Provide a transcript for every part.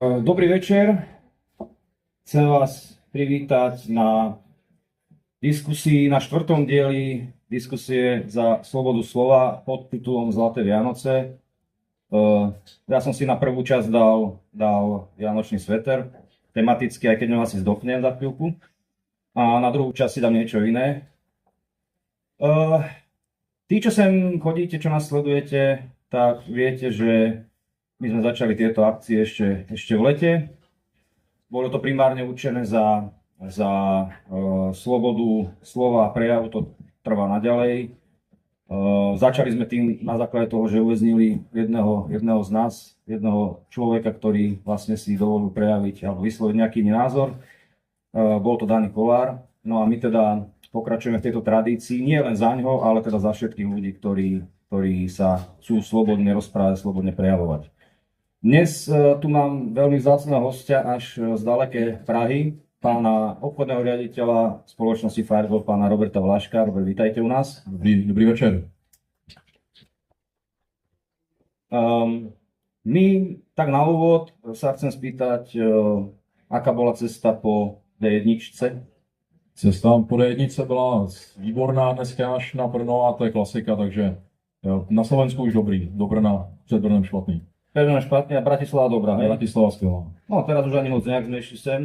Dobrý večer. Chcem vás privítať na diskusii, na štvrtom dieli diskusie za slobodu slova pod titulom Zlaté Vianoce. Ja som si na prvú časť dal vianočný sveter, tematicky, aj keď ňom asi zdochnem za chvíľku. A na druhú časť si dám niečo iné. Tí, čo sem chodíte, čo nás sledujete, tak viete, že my sme začali tieto akcie ešte v lete. Bolo to primárne určené za slobodu slova a prejavu, to trvá naďalej. Začali sme tým na základe toho, že uväznili jedného z nás, jedného človeka, ktorý vlastne si dovolil prejaviť alebo vysloviť nejaký iný názor. Bol to Dani Kollár. No a my teda pokračujeme v tejto tradícii, nie len za ňoho, ale teda za všetkých ľudí, ktorí sa chcú slobodne rozprávať, slobodne prejavovať. Dnes tu mám veľmi vzácneho hostia až z dalekej Prahy, pána obchodného riaditeľa spoločnosti Fireball, pána Roberta Vlaška. Robert, vítajte u nás. Dobrý večer. My tak na úvod sa chcem spýtať, aká bola cesta po D1? Cesta po D1 byla výborná dneska až na Brno a to je klasika, takže na Slovensku už dobrý, do Brna, před Brnem špatný. Brno špatný a Bratislava dobrá, hej? Bratislava skvelá. No teraz už ani moc nejak sme išli sem.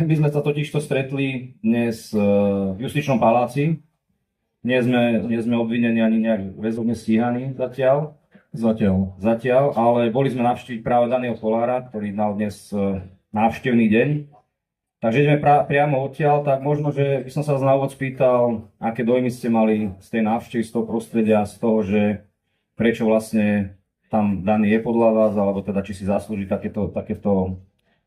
My sme sa totižto stretli dnes v Justičnom paláci. Nie sme obvinení ani nejak väzobne stíhaní zatiaľ, ale boli sme navštíviť práve Daniho Kollára, ktorý mal dnes návštevný deň. Takže ideme priamo odtiaľ, tak možno, že by som sa na úvod spýtal, aké dojmy ste mali z tej návštevy, z toho prostredia, z toho, že prečo vlastne tam Dani je podľa vás, alebo teda či si zaslúži takéto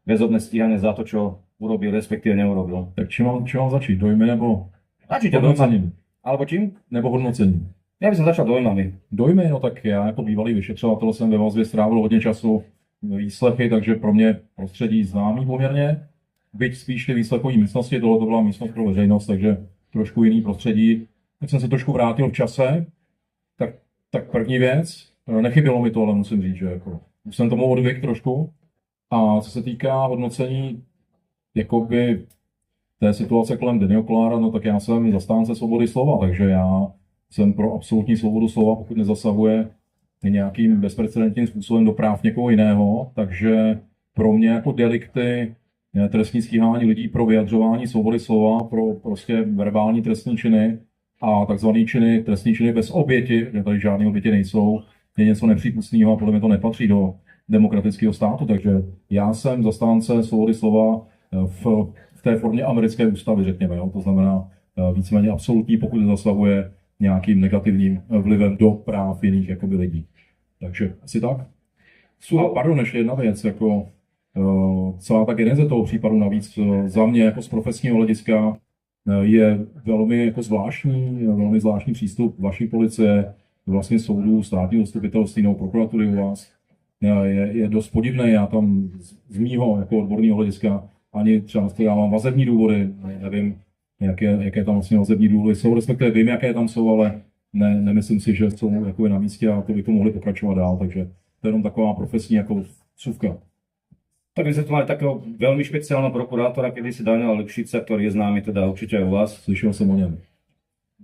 väzobné stíhanie za to, čo urobil, respektíve neurobil. Tak čím mám začít? Dojmy nebo hodnocením? Alebo čím? Nebo hodnocením? Ja by som začal dojmami. Dojmy, no tak já jako bývalý vyšetřovatel jsem ve vazbě strávil hodně času výslechy, takže pro mě prostředí známý poměrně. Byť spíš ty výslechové místnosti, tohle to byla místnost pro veřejnost, takže trošku jiný prostředí. Tak jsem se trošku vrátil v čase. Tak první věc, nechybělo mi to, ale musím říct, že jako, už jsem tomu odvyk trošku. A co se týká hodnocení jakoby té situace kolem Daniho Kollára, no tak já jsem zastánce svobody slova, takže já jsem pro absolutní svobodu slova, pokud nezasahuje nějakým bezprecedentním způsobem do práv někoho jiného, takže pro mě jako delikty, trestní stíhání lidí pro vyjadřování svobody slova, pro prostě verbální trestní činy a takzvané činy, trestní činy bez oběti, že tady žádné oběti nejsou, je něco nepřípustného a podle mě to nepatří do demokratického státu, takže já jsem zastánce svobody slova v té formě americké ústavy, řekněme, jo? To znamená víceméně absolutní, pokud zasahuje nějakým negativním vlivem do práv jiných jakoby lidí. Takže asi tak. A pardon, ještě jedna věc, jako celá ta geneze toho případu navíc za mě jako z profesního hlediska je velmi jako velmi zvláštní přístup vaší policie, vlastně soudu, státního zastupitelství nebo prokuratury u vás. Je dost podivné, já tam z mýho jako odborného hlediska ani třeba já mám vazební důvody, nevím, jaké tam vlastně vazební důvody jsou, respektive vím, jaké tam jsou, ale nemyslím si, že jsou jako na místě a to bychom mohli pokračovat dál, takže to je jenom taková profesní jako vsuvka. Tak my sme tu mali takého veľmi špeciálneho prokurátora, kedysi Daniela Lipšica, ktorý je známy teda určite aj u vás. Slyšel som o ňom.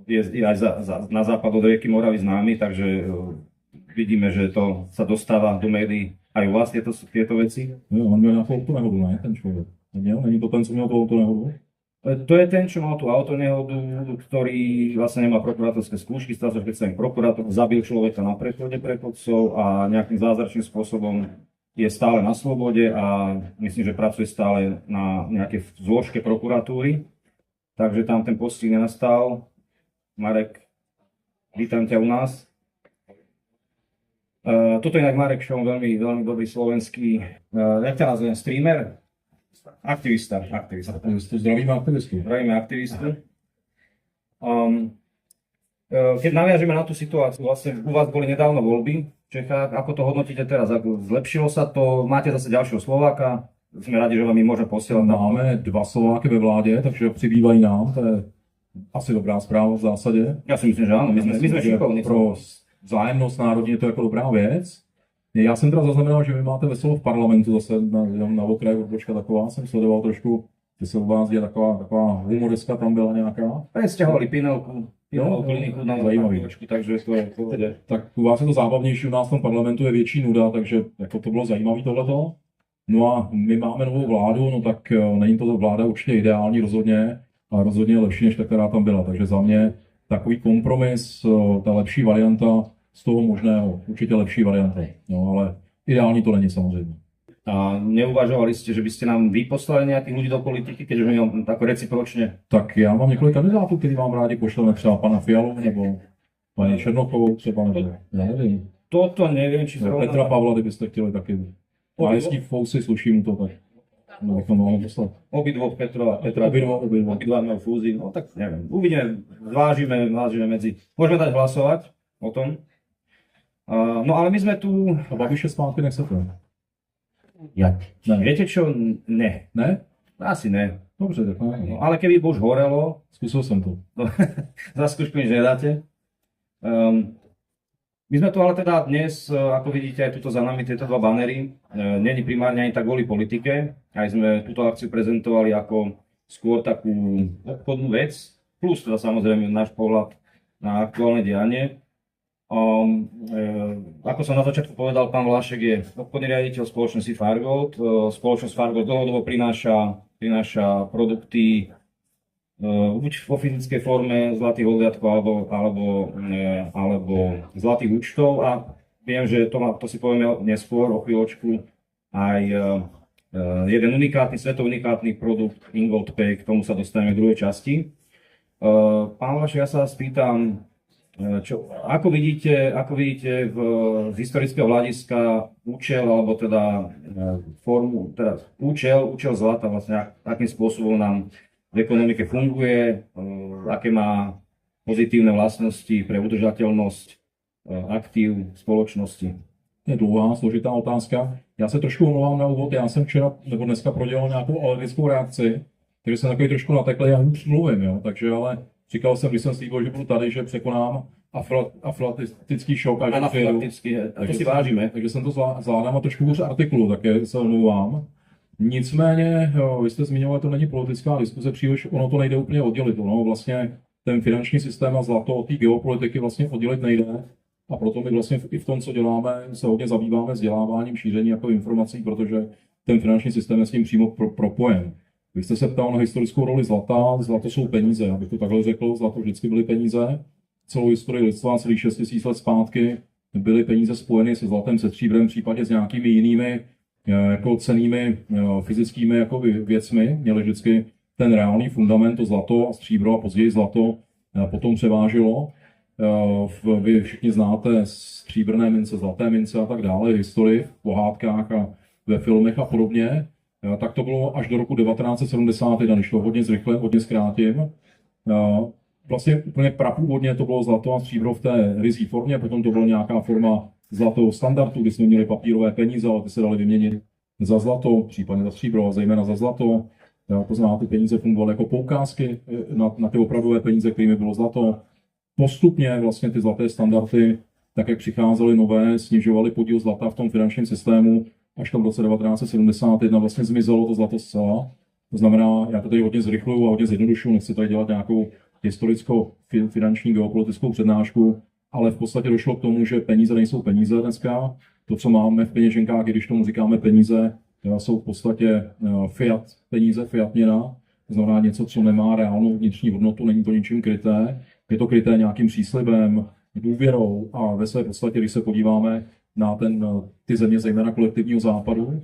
Je aj na západ od rieky Moravy známy, takže vidíme, že to sa dostáva do médií aj u vás tieto veci. Jo, on měl nějakou autonehodu, ne, ten člověk? Není to ten, co měl tu autonehodu? To je ten, čo mal tú autonehodu, ktorý vlastne nemá prokurátorské skúšky, stal sa špeciálnym prokurátorom, zabil človeka na prechode prechodcov a nejakým zázračným spôsobom je stále na slobode a myslím, že pracuje stále na nejakej zložke prokuratúry. Takže tam ten postih nenastal. Marek, vítam ťa u nás. Toto je inak Marek Šom, veľmi dobrý slovenský, jak ťa nazvem, streamer? Aktivista. Zdravíme aktivistu. Keď naviažeme na tú situáciu, vlastne u vás boli nedávno voľby v Čechách, ako to hodnotíte teraz? Zlepšilo sa to? Máte zase ďalšieho Slováka? Sme radi, že vám ich môžeme posielať. Máme 2 Slováky ve vládě, takže přibývají nám, to je asi dobrá zpráva v zásadě. Ja si myslím, že áno, my sme šikovní. Pro vzájemnost národní je to jako dobrá věc. Já jsem teda zaznamenal, že vy máte veselo v parlamentu zase na okraji odbočka taková, jsem sledoval trošku, že se u vás je taková humoreska tam byla nějaká. Presťahovali Pinelku, Jo, kliniku na zajímavý. odbočku, takže to je v pohode. Tak u vás je to zábavnější, u nás v tom parlamentu je větší nuda, takže jako to bylo zajímavé tohleto. No a my máme novou vládu, no tak není to vláda určitě ideální rozhodně, ale rozhodně lepší než ta, která tam byla. Takže za mě takový kompromis, ta lepší varianta z toho možného, určitě lepší varianta. No ale ideální to není samozřejmě. A neuvažovali ste, že by ste nám vy poslali nejakých ľudí do politiky, keďže my tak recipročne? Tak já mám několik kandidátů, který vám rádi pošleme, třeba pana Fialu nebo paní Černochovou třeba, nebo já nevím. Toto neviem, či Nebo Petra Pavla, kdybyste chtěli taky. Má hezký fousy, sluší mu to, tak no, bychom mohli poslat. Obidvoch Petra. Obidva majú fúzi, no tak neviem. Uvidíme, vážime medzi. Môžeme dať hlasovať o tom. No ale my sme tu... A Babiše zpátky nechcete? Ja, Ne. viete čo? Ne. Ne? Asi ne. Dobře, tak ne. No, ale keby už horelo, Zkusil jsem to. za skúšku nič nedáte. My sme tu ale teda dnes, ako vidíte aj tuto za nami, tieto dva banery, není primárne ani tak kvôli politike, aj sme túto akciu prezentovali ako skôr takú obchodnú vec, plus teda samozrejme náš pohľad na aktuálne dianie. Ako som na začiatku povedal, pán Vlášek je obchodný riaditeľ spoločnosti Fargold. Spoločnosť Fargold dlhodobo prináša produkty buď vo fyzickej forme zlatých holiatkov alebo zlatých účtov a viem, že to si povieme neskôr o chvíľočku aj jeden svetový unikátny produkt Ingold Pay, k tomu sa dostaneme v druhej časti. Pán Vlášek, ja sa vás pýtam, ako vidíte z historického hľadiska účel, alebo teda formu, teda účel zlata, vlastne akým spôsobom nám v ekonomike funguje, aké má pozitívne vlastnosti pre udržateľnosť aktív spoločnosti. Je dlouhá, složitá otázka. Já se trošku omlouvám na úvod, já jsem včera nebo dneska prodělal nějakou alergickou reakci, takže jsem takový trošku nateklý, já už mluvím, jo, takže ale říkal jsem, když jsem slíbil, že budu tady, že překonám aflatistický šok a že přijedu. Anafylakticky, to si vážíme. Takže jsem to zvládám a trošku hůř artikulu, také se omlouvám. Nicméně, vy jste zmiňovali, to není politická diskuze příliš, ono to nejde úplně oddělit. Ono vlastně ten finanční systém a zlato od té geopolitiky vlastně oddělit nejde. A proto my vlastně i v tom, co děláme, se hodně zabýváme vzděláváním, šíření jako informací, protože ten finanční systém je s tím přímo propojen. Vy jste se ptal na historickou roli zlata. Zlato jsou peníze, abych to takhle řekl. Zlato vždycky byly peníze. Celou historii lidstva, celých 6 000 let zpátky, byly peníze spojeny se zlatem, se stříbrem, případně s nějakými jinými jako cennými fyzickými jako věcmi. Měli vždycky ten reálný fundament, to zlato a stříbro a později zlato potom převážilo. Vy všichni znáte stříbrné mince, zlaté mince a tak dále, historii v pohádkách a ve filmech a podobně. Tak to bylo až do roku 1971, když to hodně zrychle, hodně zkrátím. Vlastně úplně prapůvodně to bylo zlato a stříbro v té ryzí formě, potom to byla nějaká forma zlatého standardu, kdy jsme měli papírové peníze, ale ty se daly vyměnit za zlato, případně za stříbro, a zejména za zlato. To znamená, ty peníze fungovaly jako poukázky na ty opravdové peníze, kterými bylo zlato. Postupně vlastně ty zlaté standardy, tak jak přicházely nové, snižovaly podíl zlata v tom finančním systému, až tam v roce 1971 vlastně zmizelo to zlato zcela. To znamená, já to tady hodně zrychluju a hodně zjednodušuju, nechci tady dělat nějakou historicko-finanční geopolitickou přednášku, ale v podstatě došlo k tomu, že peníze nejsou peníze dneska. To, co máme v peněženkách, i když tomu říkáme peníze, jsou v podstatě fiat peníze, fiat měna. To znamená něco, co nemá reálnou vnitřní hodnotu, není to ničím kryté. Je to kryté nějakým příslibem, důvěrou a ve své podstatě, když se podíváme na ty země, zejména kolektivního západu,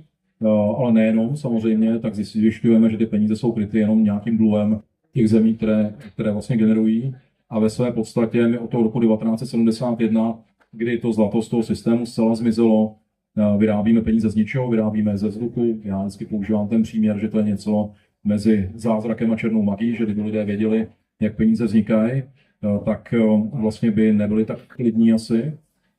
ale nejenom samozřejmě, tak zjišťujeme, že ty peníze jsou kryty jenom nějakým dluhem těch zemí, které vlastně generují. A ve své podstatě my od toho roku 1971, kdy to zlato z toho systému zcela zmizelo, vyrábíme peníze z ničeho, vyrábíme ze vzduchu. Já vždycky používám ten příměr, že to je něco mezi zázrakem a černou magií, že kdyby lidé věděli, jak peníze vznikají, tak vlastně by nebyli tak klidní asi.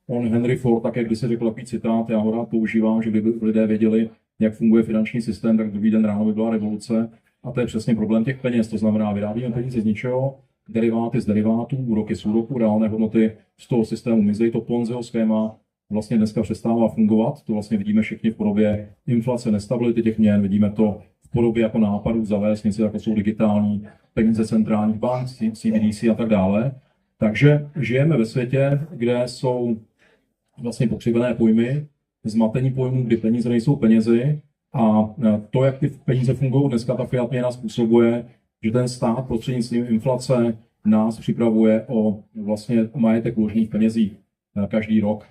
Henry Ford také když se řekl takový citát, já ho rád používám, že kdyby lidé věděli, jak funguje finanční systém, tak druhý den ráno by byla revoluce. A to je přesně problém těch peněz, to znamená, vyrábíme peníze z ničeho, deriváty z derivátů, úroky z úroků, reálné hodnoty z toho systému mizí, to Ponziho schéma vlastně dneska přestává fungovat. To vlastně vidíme všichni v podobě inflace, nestability těch měn, vidíme to v podobě jako nápadů zavést něco, jako jsou digitální peníze centrálních bank, CBDC a tak dále. Takže žijeme ve světě, kde jsou vlastně pokřivené pojmy, zmatení pojmů, kdy peníze nejsou penězi a to, jak ty peníze fungují dneska, ta fiat měna způsobuje, že ten stát prostřednictvím inflace nás připravuje o vlastně majetek uložených penězí každý rok,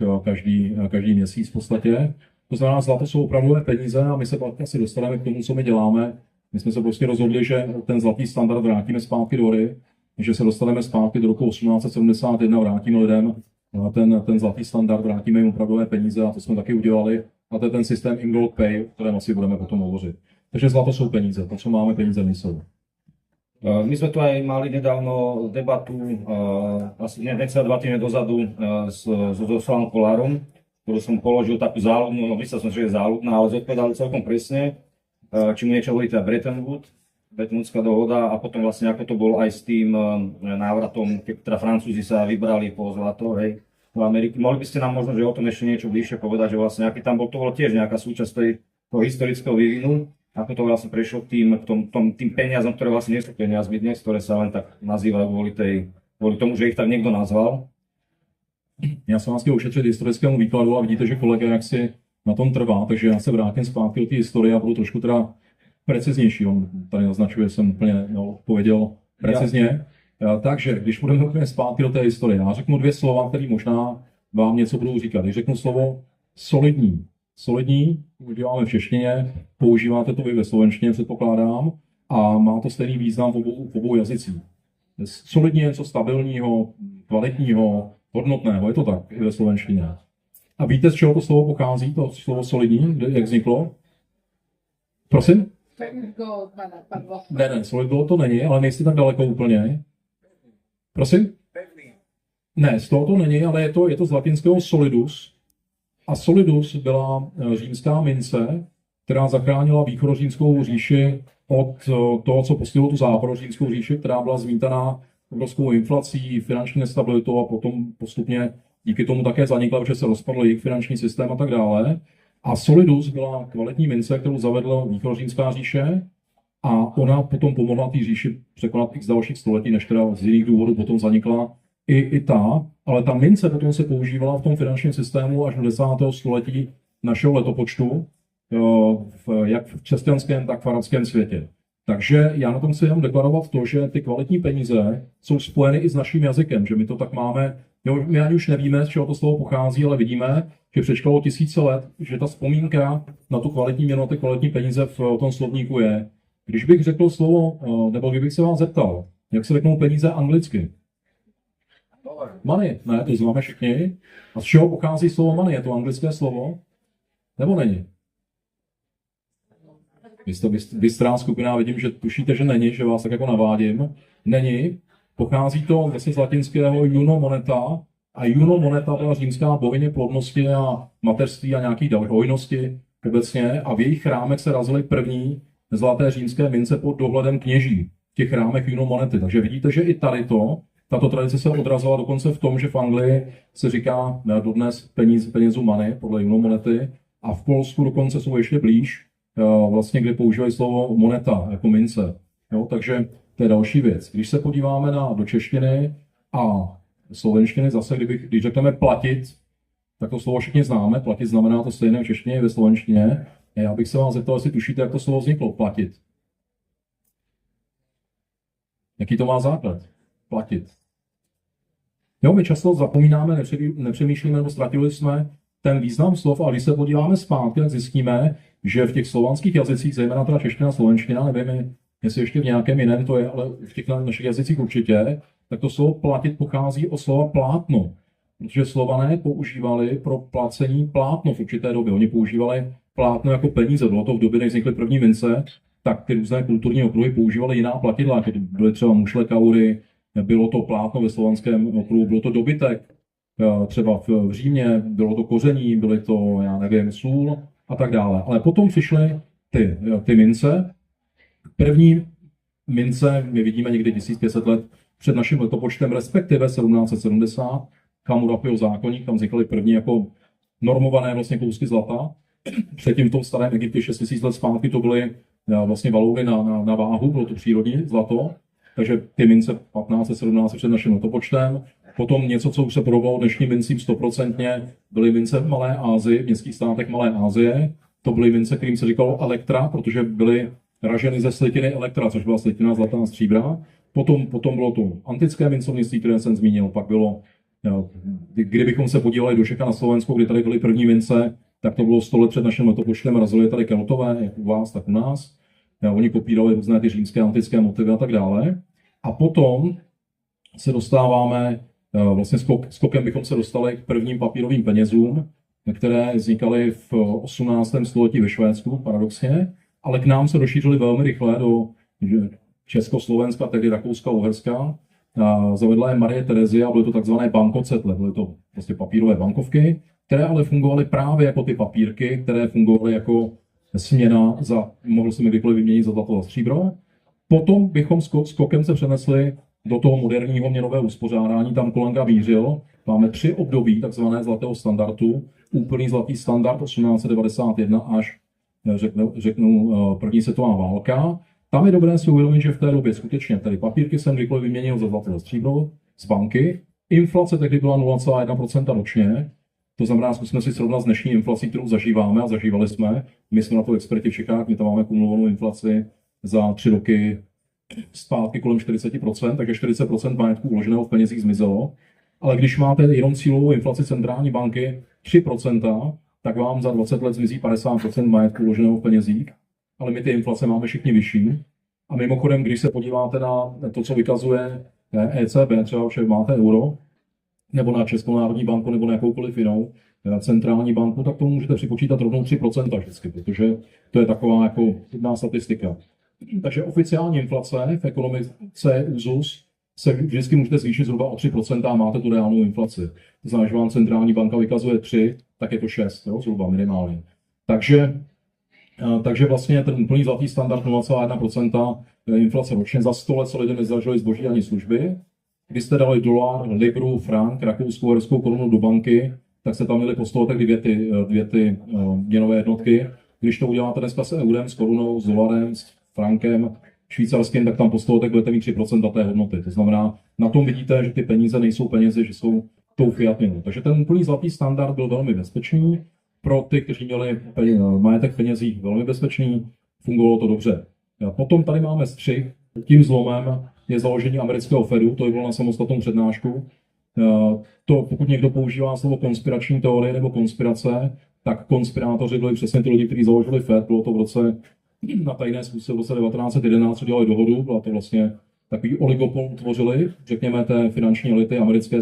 každý měsíc v podstatě. To znamená, zlato jsou opravdové peníze a my se pak asi dostaneme k tomu, co my děláme. My jsme se prostě rozhodli, že ten zlatý standard vrátíme zpátky do hry, že se dostaneme zpátky do roku 1871, vrátíme lidem ten zlatý standard, vrátíme jim opravdové peníze a to jsme taky udělali. A to je ten systém In-Gold Pay, o kterém asi budeme potom hovořit. Takže zlato jsou peníze, to, co máme, peníze nejsou. My sme tu aj mali nedávno debatu, asi necelé 2 týždne dozadu so Slavom Kolárom, ktorú som položil takú záľudnú, no myslel som, že je záľudná, ale zodpovedali celkom presne, či mu niečo hovorí teda Bretton Woodská dohoda a potom vlastne ako to bolo aj s tým návratom, keď teda Francúzi sa vybrali po zlato, hej, do Ameriky. Mohli by ste nám možno, že o tom ešte niečo bližšie povedať, že vlastne aký tam bol, to bolo tiež nejaká súčasť toho historického vývinu, ako to vlastne prešlo k tým peniazom, ktoré vlastne nie sú peniazmi dnes, ktoré sa len tak nazývajú kvôli tomu, že ich tak niekto nazval. Já jsem vás chtěl ušetřit historickému výkladu a vidíte, že kolega jak si na tom trvá, takže já se vrátím zpátky do té historie a budu trošku teda preciznější. On tady naznačuje, jsem úplně odpověděl precizně. Takže když budeme úplně zpátky do té historie, já řeknu 2 slova, které možná vám něco budou říkat. Když řeknu slovo solidní. Solidní, uděláme v češtině, používáte to vy ve slovenštině, předpokládám, a má to stejný význam v obou jazycích. Solidní je něco stabilního, kvalitního, hodnotného, je to tak i ve slovenštině. A víte, z čeho to slovo pochází, to slovo solidní, jak vzniklo? Prosím? Ne, solid gold to není, ale nejste tak daleko úplně. Prosím? Ne, z toho to není, ale je to z latinského solidus. A solidus byla římská mince, která zachránila východořímskou říši od toho, co postihlo tu západořímskou říši, která byla zmítaná obrovskou inflací, finanční nestabilitou a potom postupně díky tomu také zanikla, protože se rozpadl jejich finanční systém a tak dále. A solidus byla kvalitní mince, kterou zavedla východořímská říše a ona potom pomohla té říši překonat x dalších století, než teda z jiných důvodů potom zanikla i ta, ale ta mince potom se používala v tom finančním systému až do 10. století našeho letopočtu, jak v křesťanském, tak v arabském světě. Takže já na tom chci jenom deklarovat to, že ty kvalitní peníze jsou spojeny i s naším jazykem, že my to tak máme, my ani už nevíme, z čeho to slovo pochází, ale vidíme, že přečkalo tisíce let, že ta vzpomínka na tu kvalitní měnu, ty kvalitní peníze v tom slovníku je. Když bych řekl slovo, nebo kdybych se vás zeptal, jak se řeknou peníze anglicky? Money, ne, to známe všichni. A z čeho pochází slovo money? Je to anglické slovo? Nebo není? Bystrá skupina, vidím, že tušíte, že není, že vás tak jako navádím. Není. Pochází to vlastně z latinského juno moneta. A juno moneta byla římská bohyně plodnosti a mateřství a nějakých další hojnosti obecně. A v jejich chrámech se razily první zlaté římské mince pod dohledem kněží. V těch chrámech juno monety. Takže vidíte, že i tady tato tradice se odrazila dokonce v tom, že v Anglii se říká dodnes penězu money podle juno monety. A v Polsku dokonce jsou ještě blíž, vlastně, kde používají slovo moneta jako mince. Jo, takže to je další věc. Když se podíváme do češtiny a slovenštiny, zase když řekneme platit, tak to slovo všichni známe. Platit znamená to stejné v češtině i ve slovenštině. A já bych se vás zeptal, jestli tušíte, jak to slovo vzniklo. Platit. Jaký to má základ? Platit. Jo, my často zapomínáme, nepřemýšlíme nebo ztratili jsme ten význam slov, ale když se podíváme zpátky, tak zjistíme, že v těch slovanských jazycích, zejména teda čeština, slovenština, nevím, jestli ještě v nějakém jiném to je, ale v těch našich jazycích určitě, tak to slovo platit pochází od slova plátno. Protože Slované používali pro placení plátno v určité době. Oni používali plátno jako peníze. Bylo to v době, než vznikly první mince, tak ty různé kulturní okruhy používaly jiná platidla, jako byly třeba mušle, kaury, bylo to plátno ve slovanském okruhu, bylo to dobytek, třeba v Římě, bylo to koření, byly to, já nevím, sůl a tak dále. Ale potom přišly ty mince. První mince my vidíme někdy 1500 let před naším letopočtem, respektive 1770, Hammurapyho zákoník, tam vznikaly první jako normované vlastně kousky zlata. Předtím v tom starém Egyptě 6000 let zpátky to byly vlastně valouny na váhu, bylo to přírodní zlato, takže ty mince 15, 17 před naším letopočtem. Potom něco, co už se podobalo dnešním mincím 100%, byly mince v Malé Asii, v městských státech Malé Asie. To byly mince, kterým se říkalo elektra, protože byly raženy ze slitiny elektra, což byla slitina zlatá a stříbra. Potom bylo to antické mincovnictví, které jsem zmínil, pak bylo, kdybychom se podívali do Čech a na Slovensko, kdy tady byly první mince, tak to bylo 100 let před naším letopočtem, razili tady Keltové, jak u vás, tak u nás. Oni kopírovali různé ty římské, antické motivy a tak dále. A potom se dostáváme, vlastně skokem bychom se dostali k prvním papírovým penězům, které vznikaly v 18. století ve Švédsku, paradoxně, ale k nám se rozšířily velmi rychle do Československa, tehdy Rakouska, Uherska. Zavedla je Marie Terezia a byly to takzvané bankocetle, byly to vlastně papírové bankovky, které ale fungovaly právě jako ty papírky, které fungovaly jako směna za, mohl jsem je kdykoliv vyměnit za zlato a stříbro. Potom bychom skokem se přenesli do toho moderního měnového uspořádání, tam kolega mířil. Máme 3 období takzvané zlatého standardu. Úplný zlatý standard 1891 až, řeknu první světová válka. Tam je dobré si uvědomit, že v té době skutečně tady papírky jsem kdykoliv vyměnil za zlato a stříbro z banky. Inflace tehdy byla 0,1% ročně. To znamená, zkusme si srovnat s dnešní inflací, kterou zažíváme a zažívali jsme. My jsme na to experti v Čechách, my tam máme kumulovanou inflaci za 3 roky zpátky kolem 40%, takže 40% majetku uloženého v penězích zmizelo. Ale když máte jenom cílovou inflaci centrální banky 3%, tak vám za 20 let zmizí 50% majetku uloženého v penězích. Ale my ty inflace máme všichni vyšší. A mimochodem, když se podíváte na to, co vykazuje ECB, třeba že máte euro, nebo na Českou národní banku, nebo na jakoukoliv jinou centrální banku, tak to můžete připočítat rovnou 3% vždycky, protože to je taková jako jedna statistika. Takže oficiální inflace v ekonomice úzus se vždycky můžete zvýšit zhruba o 3% a máte tu reálnou inflaci. To znamená, že vám centrální banka vykazuje 3, tak je to 6, jo, zhruba minimálně. Takže vlastně ten úplný zlatý standard 0,1% inflace ročně za 100 let, co lidé nezažili zboží ani služby. Když jste dali dolar, libru, frank, rakouskou, uherskou korunu do banky, tak se tam měli po 100 letech dvě ty měnové jednotky. Když to uděláte dneska s eurem, s korunou, s dolarem, s frankem, švýcarským, tak tam po 100 letech budete mít 3% té hodnoty. To znamená, na tom vidíte, že ty peníze nejsou peníze, že jsou tou fiat měnou. Takže ten úplný zlatý standard byl velmi bezpečný. Pro ty, kteří měli majetek v penězích, velmi bezpečný, fungovalo to dobře. A potom tady máme střih. Tím zlomem je založení amerického Fedu, to je bylo na samostatnou přednášku. To, pokud někdo používá slovo konspirační teorie nebo konspirace, tak konspirátoři byli přesně ty lidi, kteří založili Fed. Bylo to v roce na tajné schůzce v roce 1911, udělali dohodu, byla to vlastně takový oligopol tvořili, řekněme, té finanční elity americké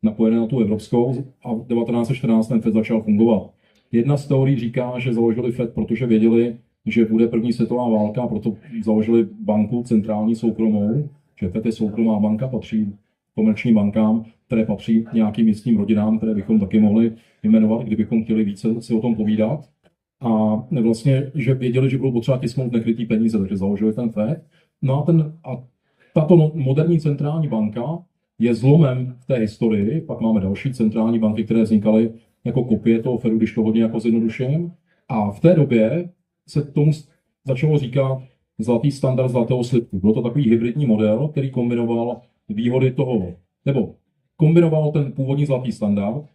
napojené na tu evropskou a v 1914 ten Fed začal fungovat. Jedna z teorií říká, že založili Fed, protože věděli, že bude první světová válka, proto založili banku centrální soukromou, že Fed je soukromá banka, patří komerčním bankám, které patří nějakým místním rodinám, které bychom taky mohli jmenovat, kdybychom chtěli více si o tom povídat. A vlastně, že věděli, že budou potřeba tisknout nekrytý peníze, takže založili ten Fed. No a tato moderní centrální banka je zlomem v té historii. Pak máme další centrální banky, které vznikaly jako kopie toho Fedu, když to hodně jako zjednoduším. A v té době se tomu začalo říkat zlatý standard zlatého slipku. Byl to takový hybridní model, který kombinoval výhody toho, nebo kombinoval ten původní zlatý standard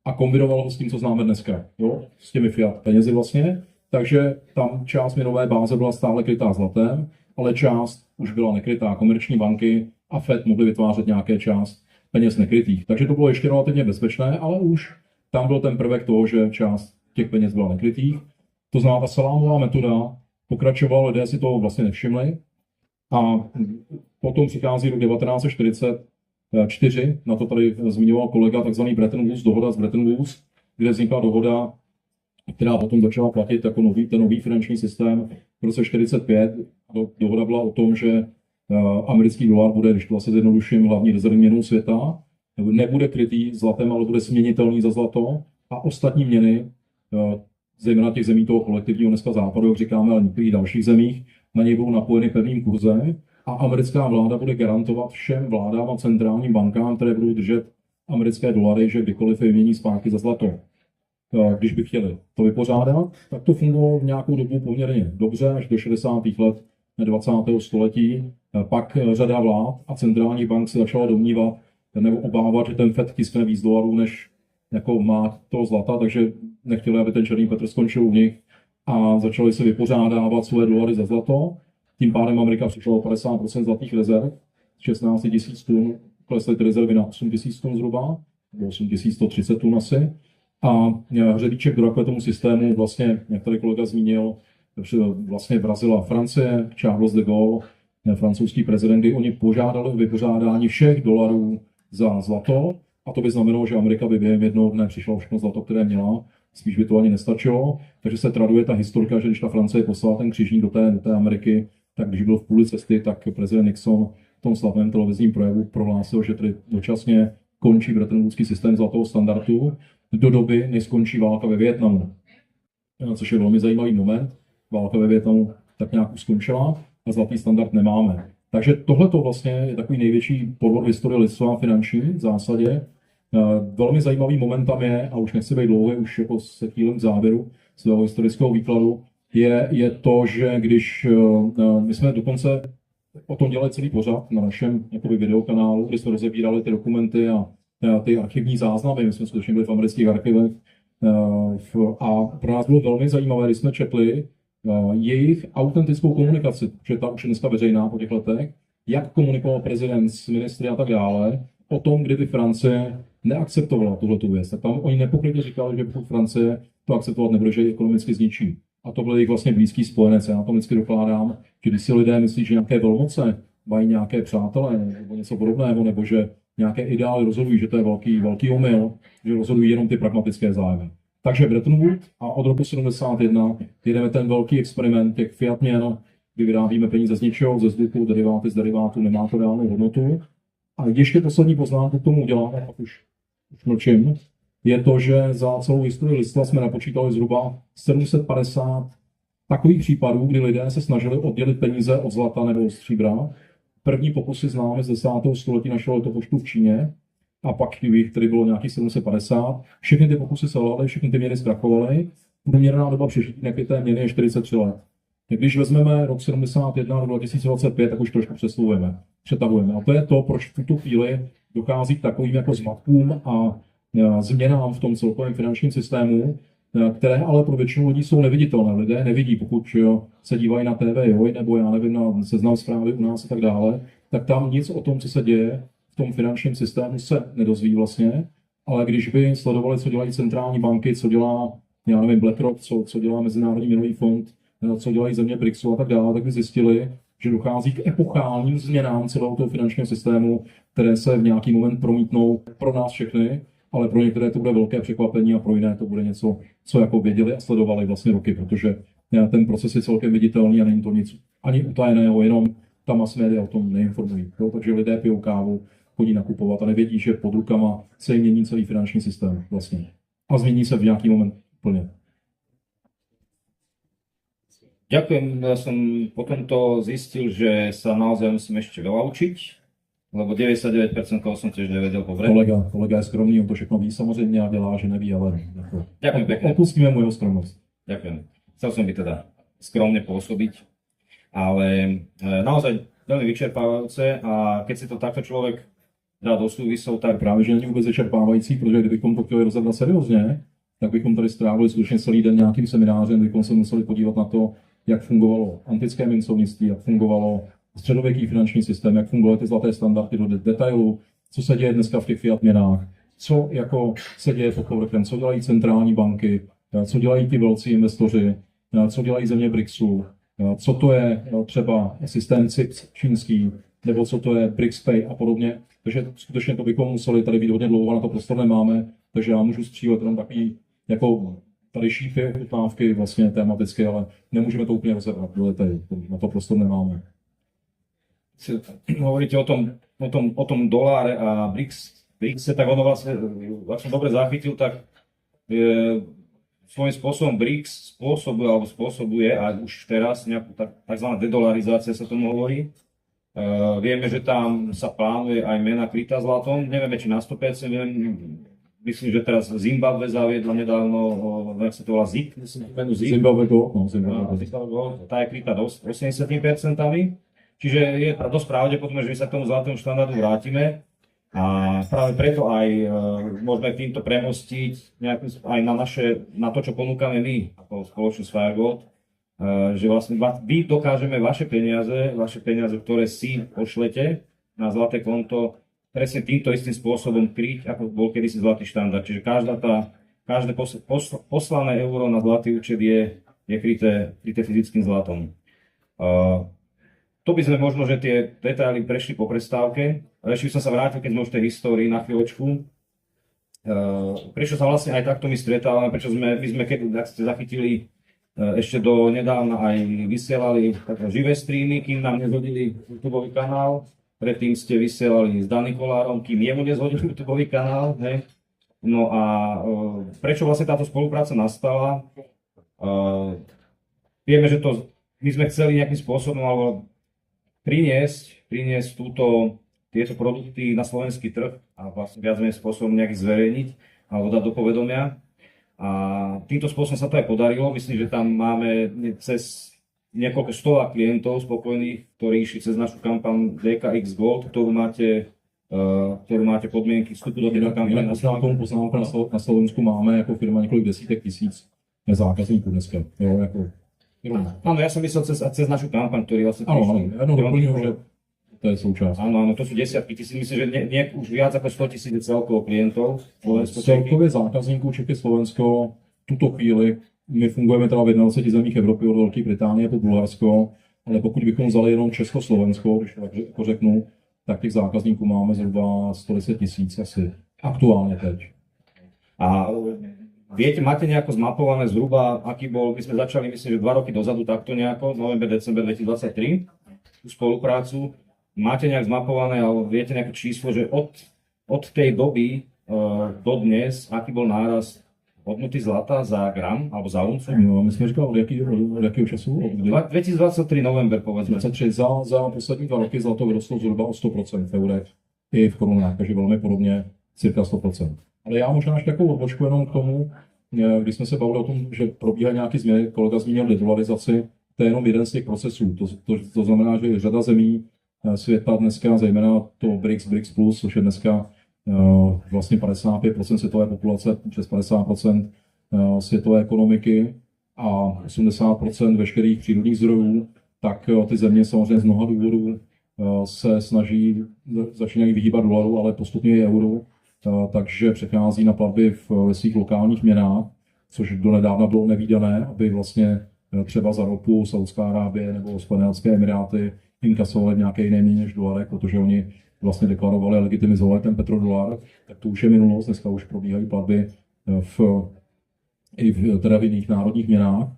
a kombinoval ho s tím, co známe dneska, jo? S těmi fiat penězi vlastně. Takže tam část měnové báze byla stále krytá zlatem, ale část už byla nekrytá. Komerční banky a Fed mohly vytvářet nějaké část peněz nekrytých. Takže to bylo ještě relativně bezpečné, ale už tam byl ten prvek toho, že část těch peněz byla nekrytých. To znamená, ta salámová metoda pokračovala, lidé si toho vlastně nevšimli. A potom přichází rok 1944, na to tady zmiňoval kolega, takzvaný Bretton Woods, dohoda z Bretton Woods, kde vznikla dohoda, která potom začala platit jako ten nový finanční systém v roce 1945. Dohoda byla o tom, že americký dolar bude, když to vlastně zjednoduším, hlavní rezervní měnou světa, nebude krytý zlatem, ale bude směnitelný za zlato a ostatní měny, zejména těch zemí toho kolektivního dneska západu, jak říkáme, ale v některých dalších zemích, na něj budou napojeny pevným kurzem a americká vláda bude garantovat všem vládám a centrálním bankám, které budou držet americké dolary, že kdykoliv je vymění zpátky za zlato. když by chtěli to vypořádat, tak to fungovalo v nějakou dobu poměrně dobře, až do 60. let 20. století. Pak řada vlád a centrálních bank se začala domnívat nebo obávat, že ten FED tiskne víc dolarů, než jako má toho zlata, takže nechtěli, aby ten černý Petr skončil u nich a začali se vypořádávat svoje dolary za zlato. Tím pádem Amerika přišla o 50% zlatých rezerv, 16 000 tun, klesly ty rezervy na 8 000 tun zhruba, nebo 8 130 tun asi. A hřebíček do rakve tomu systému, vlastně, jak tady kolega zmínil, vlastně vrazila Francie, Charles de Gaulle, francouzský prezident, kdy oni požádali o vypořádání všech dolarů za zlato, a to by znamenalo, že Amerika by během jednoho dne přišla o všechno zlato, které měla, spíš by to ani nestačilo, takže se traduje ta historka, že když ta Francie poslala ten křižník do té Ameriky, tak když byl v půli cesty, tak prezident Nixon v tom slavném televizním projevu prohlásil, že tedy dočasně končí Bretton Woodský systém zlatého standardu do doby, než skončí válka ve Vietnamu. Což je velmi zajímavý moment. Válka ve Vietnamu tak nějak už skončila a zlatý standard nemáme. Takže tohle to vlastně je takový největší podvod v historii lidstva finanční v zásadě. Velmi zajímavý moment tam je, a už nechci být dlouhý, už jako se chýlím k závěru svého historického výkladu, je to, že když my jsme dokonce o tom dělali celý pořad na našem jakoby, videokanálu, kde jsme rozebírali ty dokumenty a ty archivní záznamy, my jsme skutečně byli v amerických archivech a pro nás bylo velmi zajímavé, když jsme četli jejich autentickou komunikaci, protože ta už je dneska veřejná po těch letech, jak komunikoval prezident s ministry a tak dále, o tom, kdyby Francie neakceptovala tuhletu věc. Tak tam oni nepochybně říkali, že pokud Francie to akceptovat nebude, že ji ekonomicky zničí. A to byl jejich vlastně blízký spojenec. Já na to vždycky dokládám, že když si lidé myslí, že nějaké velmoce mají nějaké přátelé nebo něco podobného, nebo že nějaké ideály rozhodují, že to je velký omyl, že rozhodují jenom ty pragmatické zájmy. Takže Bretton Woods a od roku 71 jedeme ten velký experiment těch fiat měn, kdy vyrábíme peníze z ničeho, ze vzduchu, deriváty z derivátů, nemá to reálnou hodnotu. A ještě poslední poznámku k tomu udělám, pak už mlčím, je to, že za celou historii lidstva jsme napočítali zhruba 750 takových případů, kdy lidé se snažili oddělit peníze od zlata nebo od stříbra. První pokusy známe z 10. století našeho letopočtu v Číně, a pak jich tedy bylo nějakých 750. Všechny ty pokusy selhaly, všechny ty měny zkrachovaly. Průměrná doba přežití nekryté měny je 43 let. Když vezmeme rok 71 do 2025, tak už trošku přetahujeme. A to je to, proč v tuto chvíli dochází k takovým jako zmatkům a změnám v tom celkovém finančním systému, které ale pro většinu lidí jsou neviditelné. Lidé nevidí, pokud se dívají na TV, nebo já nevím, na Seznam Zprávy u nás a tak dále, tak tam nic o tom, co se děje v tom finančním systému, se nedozví vlastně. Ale když by sledovali, co dělají centrální banky, co dělá, já nevím, BlackRock, co dělá Mezinárodní měnový fond, co dělají země BRICSu a tak dále, tak by zjistili, že dochází k epochálním změnám celého toho finančního systému, které se v nějaký moment promítnou pro nás všechny, ale pro některé to bude velké překvapení a pro jiné to bude něco, co jako věděli a sledovali vlastně roky, protože ten proces je celkem viditelný a není to nic ani utajeného, jenom ta mass media o tom neinformují. Takže lidé pijou kávu, chodí nakupovat a nevědí, že pod rukama se jim mění celý finanční systém vlastně. A změní se v nějaký moment úplně. Ďakujem, ja som po tomto zistil, že sa naozaj musím ešte veľa učiť, lebo 99% toho som tiež nevedel povrať. Kolega je skromný, on to všechno ví samozřejmě a dělá, že neví, ale Ďakujem pekne. opustíme mu jeho skromnost. Ďakujem. Chcel som byť teda skromne pôsobiť, ale naozaj veľmi vyčerpávajúce a keď si to takto človek dá do súvisov, tak Právě, že není vůbec vyčerpávající, protože kdybychom to chtěli rozebrat seriózně, tak bychom tady strávili skutečně celý den nějakým seminářem, bychom se museli podívat na to, jak fungovalo antické mincovnictví, jak fungovalo středověký finanční systém, jak fungovaly ty zlaté standardy do detailu, co se děje dneska v těch fiat měnách, co jako se děje pod povrchem, co dělají centrální banky, co dělají ty velcí investoři, co dělají země BRICSu, co to je třeba systém CIPS čínský, nebo co to je BRICS-Pay a podobně. Takže skutečně to bychom museli tady být hodně dlouho, na to prostor nemáme, takže já můžu střílet jenom takový jako tady šípy, chutnávky vlastně tematicky, ale nemůžeme to úplně rozebrat do detailu, na to prostor nemáme. Hovoríte o tom doláre a BRICS, tak ono vlastne, ak som dobre zachytil, tak svojím spôsobom BRICS spôsobuje a už teraz nejakú takzvaná dedolarizácia sa tomu hovorí. Vieme, že tam sa plánuje aj mena krytá zlatom, nevieme či na 100%, myslím, že teraz Zimbabwe zaviedla nedávno, jak sa to volá, ZIG, myslím, menu ZIG. Zimbabwe Gold, no, Zimbabwe. Tá je krytá 80%, čiže je dosť pravdepodobné, že my sa k tomu zlatému štandardu vrátime a práve preto aj môžeme týmto premostiť aj na to, čo ponúkame my ako spoločnosť Firegold, že vlastne vy dokážeme vaše peniaze, ktoré si pošlete na zlaté konto, presne týmto istým spôsobom kryť, ako bol kedysi zlatý štandard. Čiže každé poslané euro na zlatý účet je kryté fyzickým zlatom. To by sme možno, že tie detaily prešli po prestávke, ale ešte by som sa vrátil, keď sme už v tej histórii na chvíľočku. Prečo sa vlastne aj takto my stretávame, prečo my sme, keď ste zachytili, ešte do nedávna aj vysielali živé streamy, kým nám nezhodili YouTube kanál. Predtým ste vysielali s Dani Kolárom, kým jemu nezhodili YouTube kanál. Hej. No a prečo vlastne táto spolupráca nastala? Vieme, že my sme chceli nejakým spôsobom alebo priniesť tieto produkty na slovenský trh a vlastne viac menej spôsobom nejak zverejniť alebo dať do povedomia. A týmto spôsobom sa to aj podarilo. Myslím, že tam máme cez niekoľko stovák klientov spokojných, ktorí išli cez našu kampaň DKX Gold, ktorú máte podmienky vstupu do tejto kampane. Na Slovensku máme jako firma několik desítek tisíc zákazníků dneska. Jo, jako Áno, ja som myslel cez našu kampaň, ktorý vlastne Áno, doplňujem, že to je súčasť. Áno, to sú desiatky tisíc, myslím, že už viac ako 100 000 celkovo klientov. Celkově zákazníků Čechy Slovensko v tuto chvíli, my fungujeme teda v 21 zemích Evropy od Velké Británie po Bulharsko, ale pokud bychom vzali jenom Československo, když to tak řeknu, tak těch zákazníků máme zhruba 110 000 asi aktuálně teď. A máte nejako zmapované zhruba, aký bol, my sme začali, myslím, že 2 roky dozadu takto nejako, november, december 2023, tú spoluprácu. Máte nejak zmapované, alebo viete nejaké číslo, že od tej doby do dnes, aký bol nárast hodnoty zlata za gram, alebo za uncu? No, my jsme říkali, od jakého času? 2023 november, povedzme. 2023 za poslední 2 roky zlato vyrostlo zhruba o 100% v eurech i v korunách, takže velmi podobně, cirka 100%. Ale já možná ještě takovou odbočku jenom k tomu, když jsme se bavili o tom, že probíhají nějaké změny, kolega zmínil dedolarizaci, to je jenom jeden z těch procesů. To znamená, že řada zemí světa dneska, zejména to BRICS plus, což je dneska vlastně 55% světové populace, přes 50% světové ekonomiky a 80% veškerých přírodních zdrojů, tak ty země samozřejmě z mnoha důvodů se začínají vyhýbat dolaru, ale postupně i euru. Takže přechází na platby ve svých lokálních měnách, což donedávna bylo nevídané, aby vlastně třeba za ropu Saudská Arábie nebo Spojené arabské emiráty inkasovali nějaké jiné měny než dolarek, protože oni vlastně deklarovali a legitimizovali ten petrodolar, tak to už je minulost, dneska už probíhají platby i v jiných národních měnách.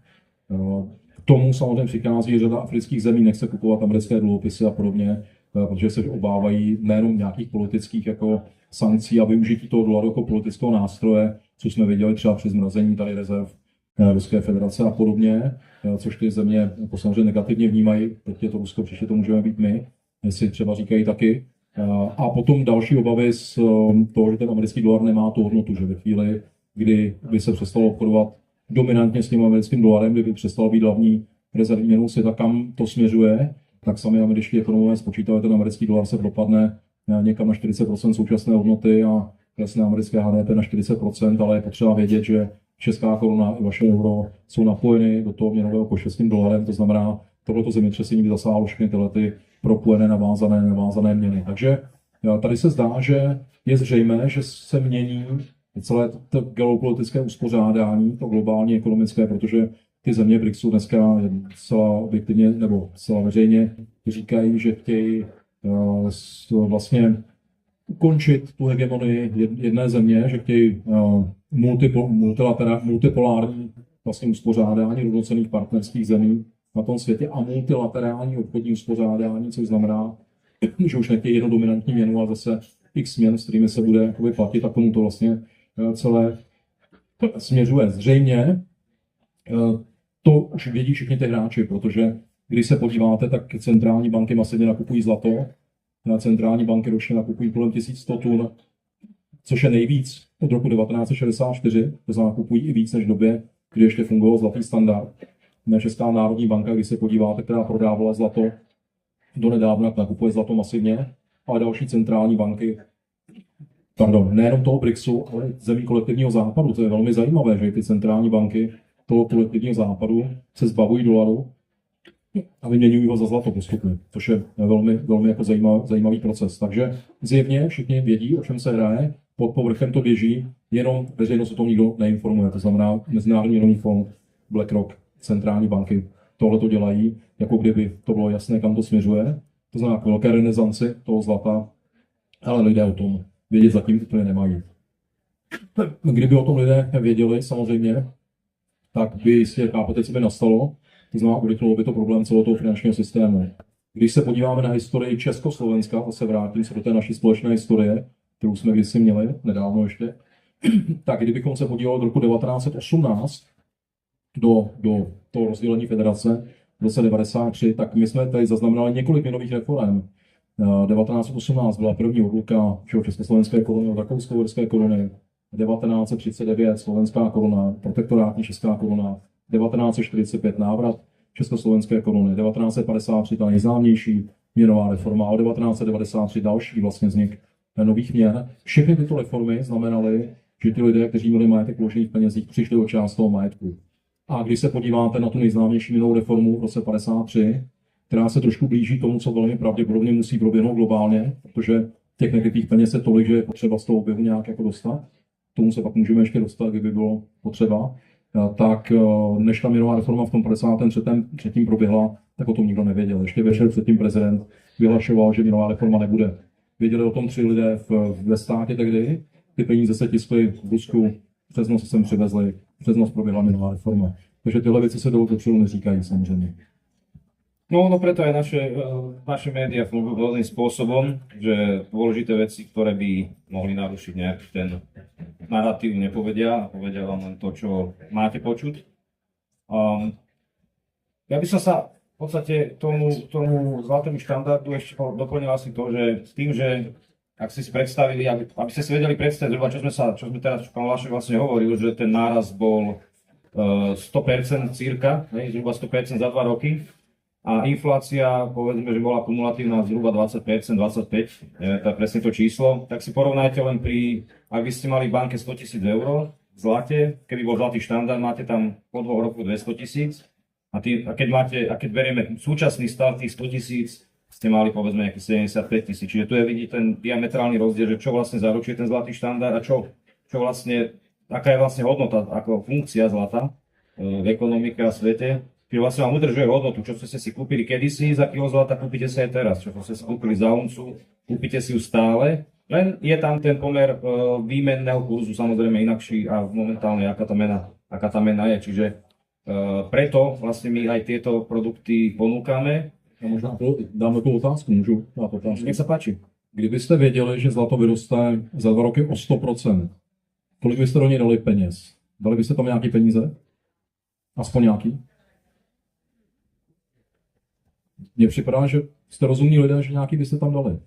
K tomu samozřejmě přichází řada afrických zemí, nechce kupovat americké dluhopisy a podobně, protože se obávají nejenom nějakých politických jako sankcí a využití toho dolaru jako politického nástroje, co jsme viděli třeba při zmrazení tady rezerv Ruské federace a podobně, což ty země jako samozřejmě negativně vnímají, teď je to Rusko, příště to můžeme být my, si třeba říkají taky. A potom další obavy z toho, že ten americký dolar nemá tu hodnotu, že ve chvíli, kdy by se přestalo obchodovat dominantně s tím americkým dolarem, kdyby přestalo být hlavní rezervní měnou světa, kam to směřuje, tak sami američtí ekonomové spočítali, ten americký dolar se propadne někam na 40% současné hodnoty a klesne americké HDP na 40%, ale je potřeba vědět, že česká koruna i vaše euro jsou napojeny do toho měnového koše s tím dolarem, to znamená, tohleto zemětřesení by zasáhlo všechny tyhle ty propojené, navázané měny. Takže tady se zdá, že je zřejmé, že se mění celé to geopolitické uspořádání, to globální ekonomické, protože ty země BRICSu dneska zcela objektivně nebo zcela veřejně říkají, že chtějí vlastně ukončit tu hegemonii jedné země, že chtějí multipolární vlastně uspořádání rovnocenných partnerských zemí na tom světě a multilaterální obchodní uspořádání, což znamená, že už nechtějí jednu dominantní měnu, ale zase x měn, s kterými se bude platit, a k tomu to vlastně celé směřuje. Zřejmě to už vědí všichni ty hráči, protože když se podíváte, tak centrální banky masivně nakupují zlato, centrální banky ročně nakupují kolem 1100 tun což je nejvíc od roku 1964, to znamená kupují i víc než v době, kdy ještě fungoval zlatý standard. Česká národní banka, když se podíváte, která prodávala zlato do nedávna, nakupuje zlato masivně, ale další centrální banky, nejenom toho BRICSu, ale zemí kolektivního západu. To je velmi zajímavé, že ty centrální banky toho kolektivního západu se zbavují dolaru a vyměňují ho za zlato postupně, což je velmi, velmi jako zajímavý proces. Takže zjevně všichni vědí, o čem se hraje, pod povrchem to běží, jenom veřejnost o tom nikdo neinformuje. To znamená Mezinárodní měnový fond, BlackRock, centrální banky tohle to dělají, jako kdyby to bylo jasné, kam to směřuje. To znamená k velké renesanci toho zlata, ale lidé o tom vědět zatím úplně nemají. Kdyby o tom lidé věděli, samozřejmě, tak by jistě, chápete, co by nastalo. To znamená, urychlilo by to problém celého toho finančního systému. Když se podíváme na historii Československa, zase vrátím se do té naší společné historie, kterou jsme kdysi měli, nedávno ještě, tak kdybychom se podívali od roku 1918 do toho rozdělení federace v roce 1993, tak my jsme tady zaznamenali několik měnových reform. 1918 byla první odluka československé koruny od rakousko-uherské koruny, 1939 slovenská koruna, protektorátní česká koruna, 1945 návrat československé koruny, 1953 ta nejznámější měnová reforma a 1993 další vlastně vznik nových měn. Všechny tyto reformy znamenaly, že ti lidé, kteří měli majetek vložený v penězích, přišli o část toho majetku. A když se podíváte na tu nejznámější měnovou reformu v roce 1953, která se trošku blíží tomu, co velmi pravděpodobně musí proběhnout globálně, protože těch nekrytých peněz je tolik, že je potřeba z toho objevu nějak jako dostat. K tomu se pak můžeme ještě dostat, kdyby bylo potřeba. Tak než ta měnová reforma v tom 53. proběhla, tak o tom nikdo nevěděl. Ještě večer předtím prezident vyhlašoval, že měnová reforma nebude. Věděli o tom 3 lidé ve státě tehdy, ty peníze se tiskly v Rusku, přes noc se sem přivezli, přes noc proběhla měnová reforma. Takže tyhle věci se dopředu neříkají samozřejmě. No preto aj naše médiá fungujú rôznym spôsobom, že dôležité veci, ktoré by mohli narušiť nejaký ten narratív, nepovedia a povedia vám len to, čo máte počuť. Ja by som sa v podstate tomu zlatému štandardu ešte doplnil asi to, že s tým, že ak ste si predstavili, aby ste si vedeli predstaviť zhruba, čo sme teraz, pán Vlašek vlastne hovoril, že ten nárast bol 100% cirka, zhruba 100% za 2 roky. A inflácia, povedzme, že bola kumulatívna zhruba 20%, 25%, to je presne to číslo, tak si porovnajte len ak by ste mali v banke 100 000 eur v zlate, keby bol zlatý štandard, máte tam po 2 rokoch 200 000 a keď berieme súčasný stav tých 100 000, ste mali povedzme nejakých 75 000, čiže tu je vidieť ten diametrálny rozdiel, že čo vlastne zaručuje ten zlatý štandard a čo vlastne, aká je vlastne hodnota ako funkcia zlata v ekonomike a svete. Čiže vlastne vám udržuje hodnotu, čo ste si kúpili kedysi za kilo zlata, kúpite si aj teraz, čo ste si kúpili za uncu, kúpite si ju stále, len je tam ten pomer výmenného kurzu samozrejme inakší a momentálne aká tá mena je, čiže preto vlastne my aj tieto produkty ponúkame. A možná dáme tu otázku, můžu dát otázku? Nech sa páči. Kdybyste věděli, že zlato vyroste za 2 roky o 100%, kolik byste do něj dali peněz? Dali byste tam nějaký peníze? Aspoň nějaký? Mně připadá, že jste rozumní lidé, že nějaký byste tam dali.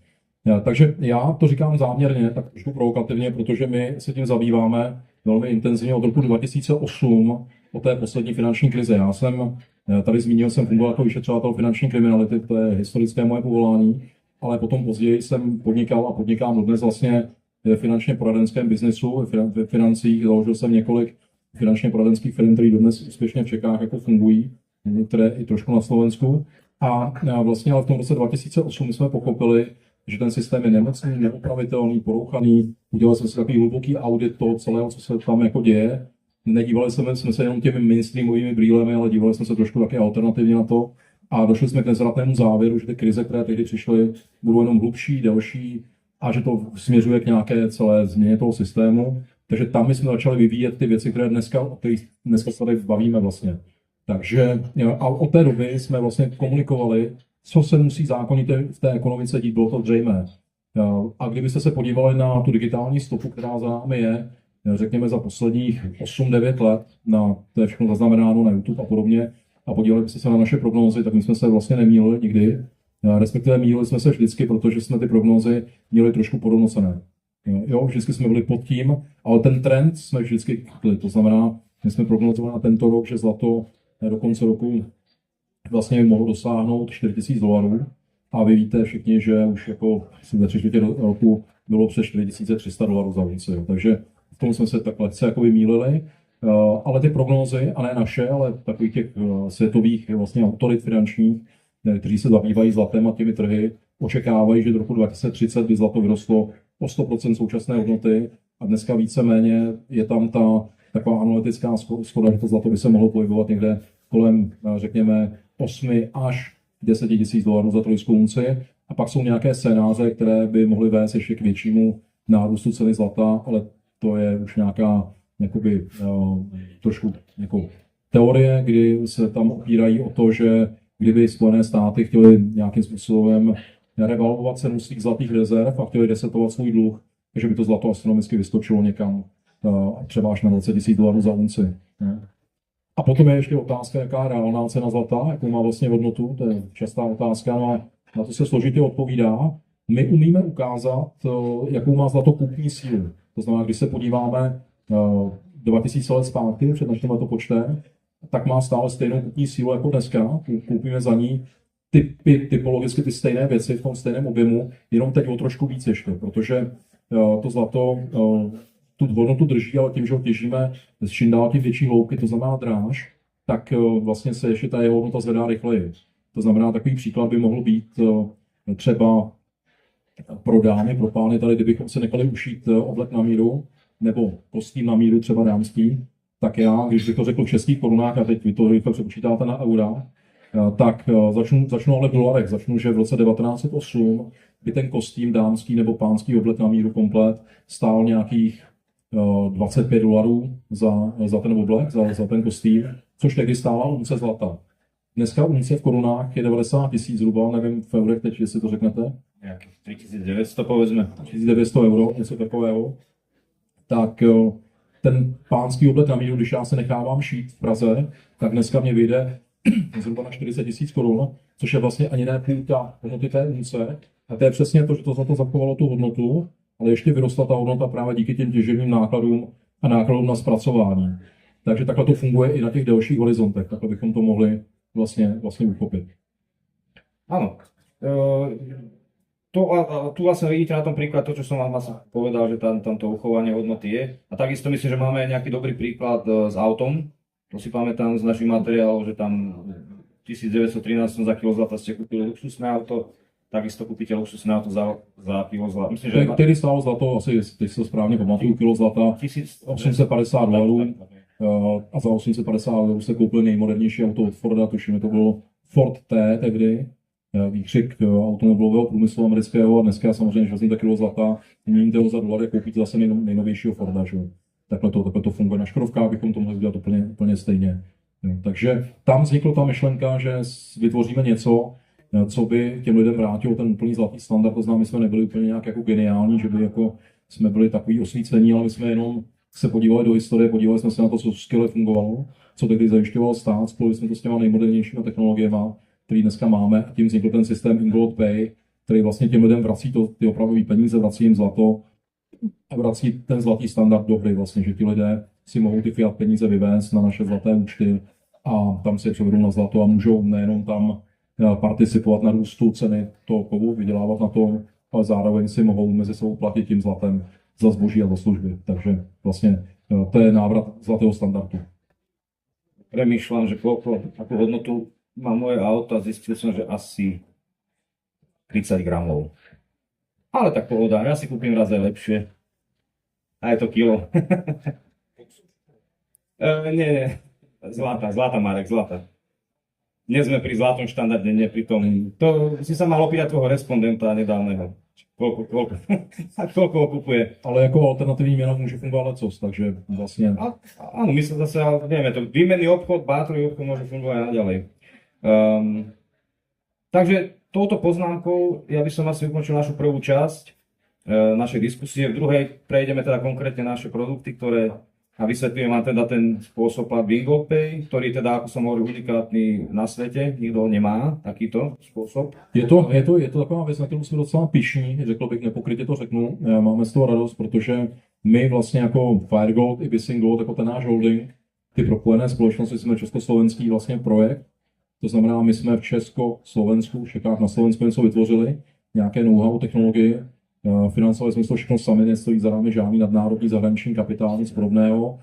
Takže já to říkám záměrně, tak trošku provokativně, protože my se tím zabýváme velmi intenzivně od roku 2008, od té poslední finanční krize. Já jsem tady zmínil, jsem fungoval jako vyšetřovatel finanční kriminality, to je historické moje povolání, ale potom později jsem podnikal a podnikám dodnes vlastně ve finančně poradenském biznesu, ve financích. Založil jsem několik finančně poradenských firm, které dodnes úspěšně v Čechách jako fungují, některé i trošku na Slovensku. A vlastně ale v tom roce 2008 jsme pochopili, že ten systém je nemocný, neopravitelný, porouchaný. Udělali jsme si takový hluboký audit toho celého, co se tam jako děje. Nedívali jsme se jenom těmi mainstreamovými brýlemi, ale dívali jsme se trošku také alternativně na to. A došli jsme k nezvratnému závěru, že ty krize, které tehdy přišly, budou jenom hlubší, delší a že to směřuje k nějaké celé změně toho systému. Takže tam my jsme začali vyvíjet ty věci, o kterých dneska se tady bavíme vlastně. Takže a od té doby jsme vlastně komunikovali, co se musí zákonitě v té ekonomice dít, bylo to zřejmé. A kdybyste se podívali na tu digitální stopu, která za námi je, řekněme za posledních 8-9 let, to je všechno zaznamenáno na YouTube a podobně, a podívali byste se na naše prognózy, tak my jsme se vlastně nemýlili nikdy, respektive mýlili jsme se vždycky, protože jsme ty prognózy měli trošku podhodnocené. Jo, vždycky jsme byli pod tím, ale ten trend jsme vždycky chytli. To znamená, my jsme prognozovali na tento rok, že zlato do konce roku vlastně mohlo dosáhnout $4,000. A vy víte všichni, že už jako ve 3/4 roku bylo přes $4,300 za unci. Jo. Takže v tom jsme se tak lehce jako mýlili. Ale ty prognózy, a ne naše, ale takových těch světových vlastně autorit finančních, kteří se zabývají zlatem a těmi trhy, očekávají, že do roku 2030 by zlato vyrostlo o 100% současné hodnoty a dneska víceméně je tam ta taková analytická shoda, že to zlato by se mohlo pohybovat někde kolem, řekněme, 8 až 10 tisíc dolarů za trojskou unci. A pak jsou nějaké scénáře, které by mohly vést ještě k většímu nárůstu ceny zlata, ale to je už nějaká jakoby, trošku jako teorie, kdy se tam opírají o to, že kdyby Spojené státy chtěly nějakým způsobem revalvovat cenu svých zlatých rezerv a chtěli resetovat svůj dluh, takže by to zlato astronomicky vyskočilo někam třeba až na 20 tisíc dolarů za unci. A potom je ještě otázka, jaká je reálná cena zlata, jakou má vlastně hodnotu, to je častá otázka, no a na to se složitě odpovídá. My umíme ukázat, jakou má zlato kupní sílu. To znamená, když se podíváme 2000 let zpátky, před naším letopočtem, tak má stále stejnou kupní sílu jako dneska. Koupíme za ní typologicky ty stejné věci v tom stejném objemu, jenom teď o trošku víc ještě, protože to zlato tu hodnotu drží, ale tím, že ho těžíme z čím dál tím větší hloubky, to znamená dráž, tak vlastně se ještě ta jeho hodnota zvedá rychleji. To znamená, takový příklad by mohl být třeba pro dámy, pro pány tady, kdybychom se nechali ušít oblek na míru, nebo kostým na míru třeba dámský, tak já, když bych to řekl v českých korunách, a teď vy to rychle přepočítáte na eura, tak začnu ale v dolarech. Začnu, že v roce 1908 by ten kostým dámský nebo pánský oblek na míru komplet stál nějakých $25 za ten oblek, za ten kostým, což tehdy stála unce zlata. Dneska unce v korunách je 90 tisíc zhruba, nevím v eurech teď, jestli to řeknete. Nějakých 3900 povedzme. 1900 euro, něco takového. Tak ten pánský oblek na míru, když já se nechávám šít v Praze, tak dneska mě vyjde zhruba na 40 tisíc korun, což je vlastně ani ne půlka hodnoty té unce. A to je přesně to, že to zlato zachovalo tu hodnotu, ale ještě vyrostla ta hodnota právě díky těm těžebním nákladům a nákladům na zpracování. Takže takhle to funguje i na těch delších horizontech, takhle bychom to mohli vlastně uchopit. Áno. Tu vlastne vidíte na tom príklad to, čo som vám vlastne povedal, že tam to uchovanie hodnoty je. A takisto myslím, že máme nejaký dobrý príklad s autom. To si pamätám z našich materiálov, že tam v 1913 za kilo zlata ste kúpili luxusné auto, takisto kúpite luxusné auto za kilo zlata. Myslím, že Který stálo zlato, asi teď se správně pamatuju, kilo zlata, $850 a za $850 se koupil nejmodernější auto od Forda, tuším, to bylo Ford T tehdy, výkřik automobilového průmyslu amerického, a dneska samozřejmě, že vezmete kilo zlata, měníte ho za dolary, koupíte zase nejnovějšího Forda, že? Takhle to funguje. Na Škodovkách bychom to mohli udělat úplně stejně. Takže tam vznikla ta myšlenka, že vytvoříme něco, co by těm lidem vrátilo ten úplný zlatý standard. To znamená, my jsme nebyli úplně nějak jako geniální, že by jako jsme byli takový osvícení, ale my jsme jenom se podívali do historie, podívali jsme se na to, co skvěle fungovalo, co tehdy zajišťoval stát, spojili jsme to s těma nejmodernějšími technologiemi, který dneska máme, a tím vznikl ten systém In-Gold Pay, který vlastně těm lidem vrací ty opravdové peníze, vrací jim zlato a vrací ten zlatý standard do hry vlastně, že ti lidé si mohou ty fiat peníze vyvést na naše zlaté účty a tam si je převedou na zlato a můžou nejenom tam participovat na růstu ceny toho kovu, vydělávat na tom, ale zároveň si mohou mezi sebou platit tím zlatem za zboží a za služby. Takže vlastně to je návrat zlatého standardu. premýšľam, že akú hodnotu má moje auto a zistil som, že asi 30 gramov. Ale tak pohoda, ja si kúpim raz aj lepšie. A je to kilo. Nie, zlata Marek, zlata. Nie sme pri zlatom štandarde, nie pri tom. To si sa mal opýtať tvojho respondenta nedávneho. Koľko ho kupuje. Ale jako alternativní měna může fungovat lecos, takže vlastně... Áno, my sa zase, vieme to, výmenný obchod, bátrový obchod môže fungovať naďalej. Takže touto poznámkou ja by som asi ukončil našu prvú časť našej diskusie. V druhej prejdeme teda konkrétne naše produkty, ktoré a vysvetlím vám teda ten spôsob platby Gold Pay, ktorý teda, ako som hovoril, unikátny na svete, nikdo ho nemá, takýto spôsob. Je to taková věc, na kterou jsme docela pyšní, řekl bych, nepokrytě to řeknu. Máme z toho radost, protože my vlastně jako Firegold i Bissing Gold, jako ten náš holding, ty propojené společnosti, jsme československý vlastně projekt. To znamená, my jsme v Československu, v Čechách na Slovensku něco vytvořili, nějaké know-how, technologii, financovali jsme to všechno sami, nestojí za námi žádný nadnárodní zahraniční kapitál, nic podobného.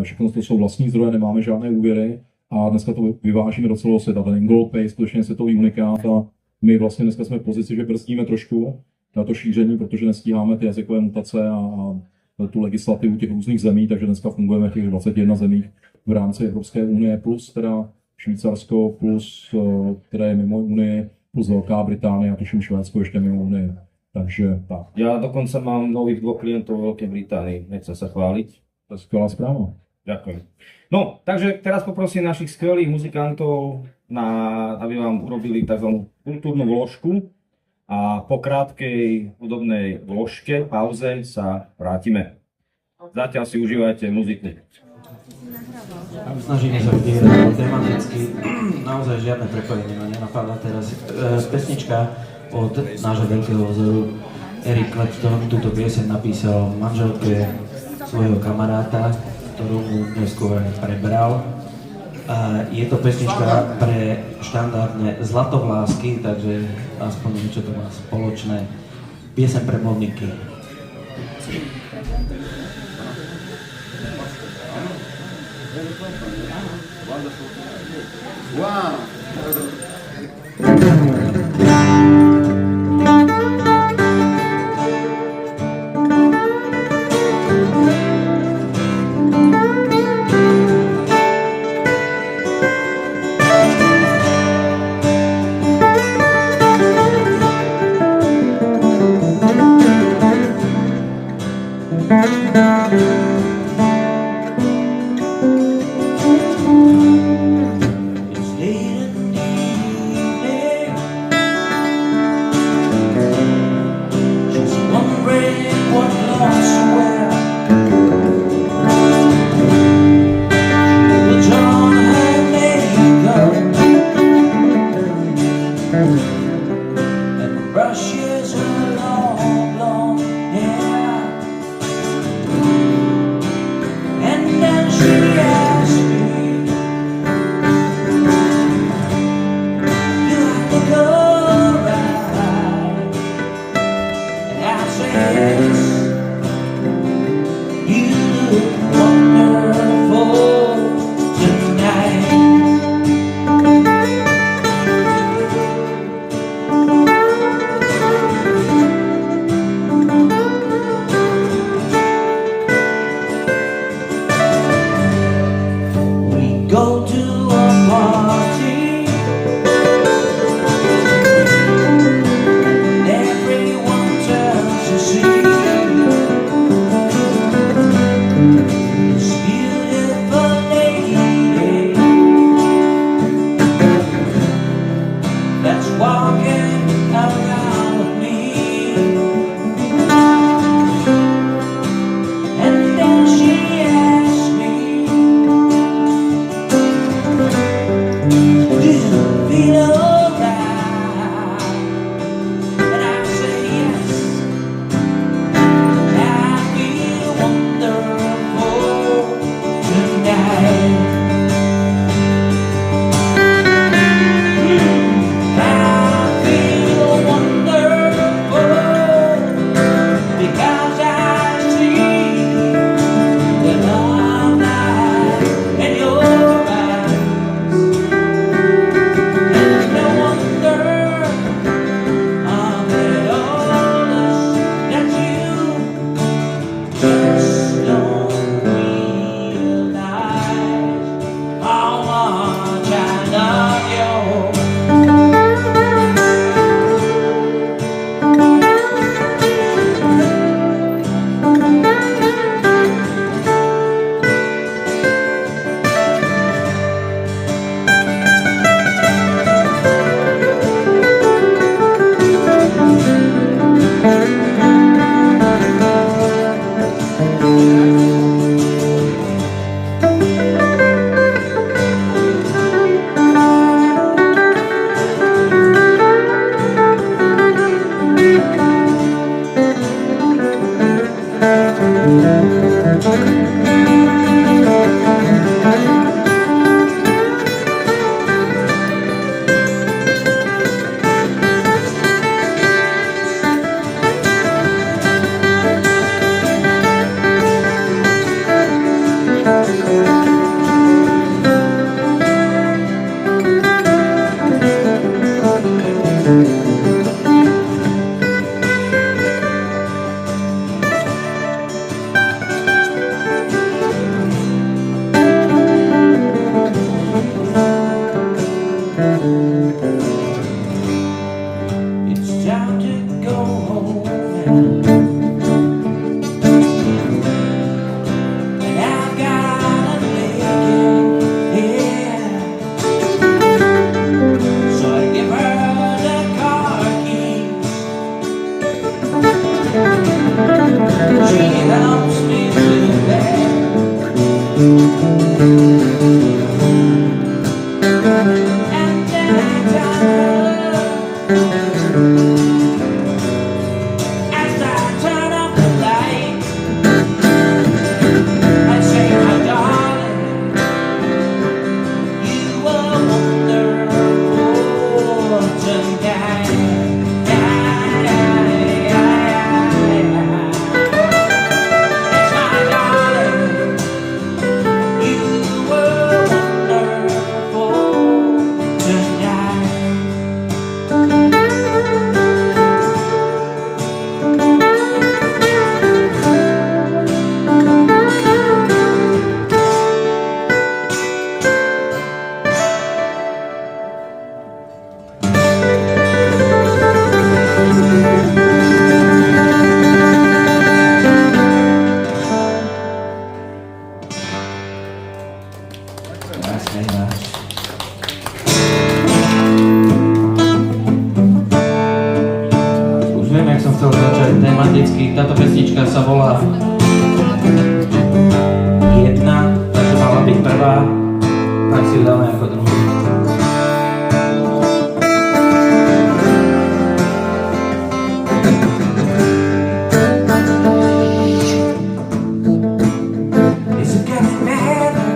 Všechno to jsou vlastní zdroje, nemáme žádné úvěry a dneska to vyvážíme do celého světa. Ten Gold Pay je skutečně světový unikát a my vlastně dneska jsme v pozici, že brzdíme trošku na to šíření, protože nestíháme ty jazykové mutace a tu legislativu těch různých zemí, takže dneska fungujeme v těch 21 zemích v rámci Evropské unie, plus teda Švýcarsko, plus které je mimo Unii, plus Velká Británie a tuším Švédsko ještě mimo Unii. Takže tak. Ja dokonca mám nových 2 klientov v Veľkej Británii, nechcem sa chváliť. To je skvělá zpráva. Ďakujem. No, takže teraz poprosím našich skvelých muzikantov, aby vám urobili tzv. Kultúrnu vložku a po krátkej hudobnej vložke, pauze sa vrátime. Zatiaľ si užívajte muziku. Snažíme sa byť tematicky, naozaj žiadne prepojenie ma nenapadá teraz. Pesnička od nášho veľkého vzoru Eric Clapton túto pieseň napísal manželke svojho kamaráta, ktorú mu neskôr prebral. Je to pesnička pre štandardné zlatovlásky, takže aspoň niečo to má spoločné. Pieseň pre Moniky. Wow. Go to a party, everyone turns to see this beautiful lady that's walking around with me. And then she asked me, do you feel alright? And I say yes, I feel wonderful tonight. I feel wonderful It's time to go home now. And I've gotta make it, yeah. So I give her the car keys. She helps me to bed. And then I tell her, as I turn off the light, I say, my darling, you were wonderful tonight. Yes, my darling, you were wonderful tonight. Krásne ináč. Už viem, jak som chcel začať tematicky. Táto pesnička sa volá Jedna, takže mala byť prvá, tak si ju dáme ako druhú. Is it getting better?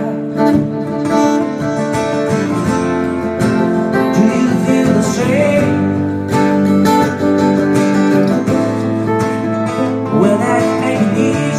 Do you feel the same? When I ain't here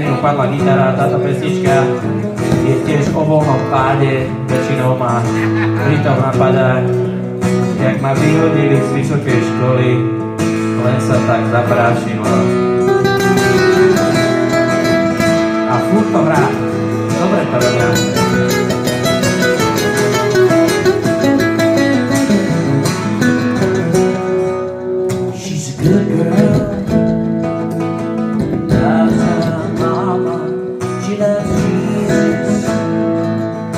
Martinu padla gitara, táto pesnička je tiež o voľnom páde, väčšinou ma pritom napadá, jak ma vyhodili z vysokej školy, len sa tak zaprášilo. A furt to hrá. Dobre to robia. She's a good girl. Loves her mama. She loves Jesus.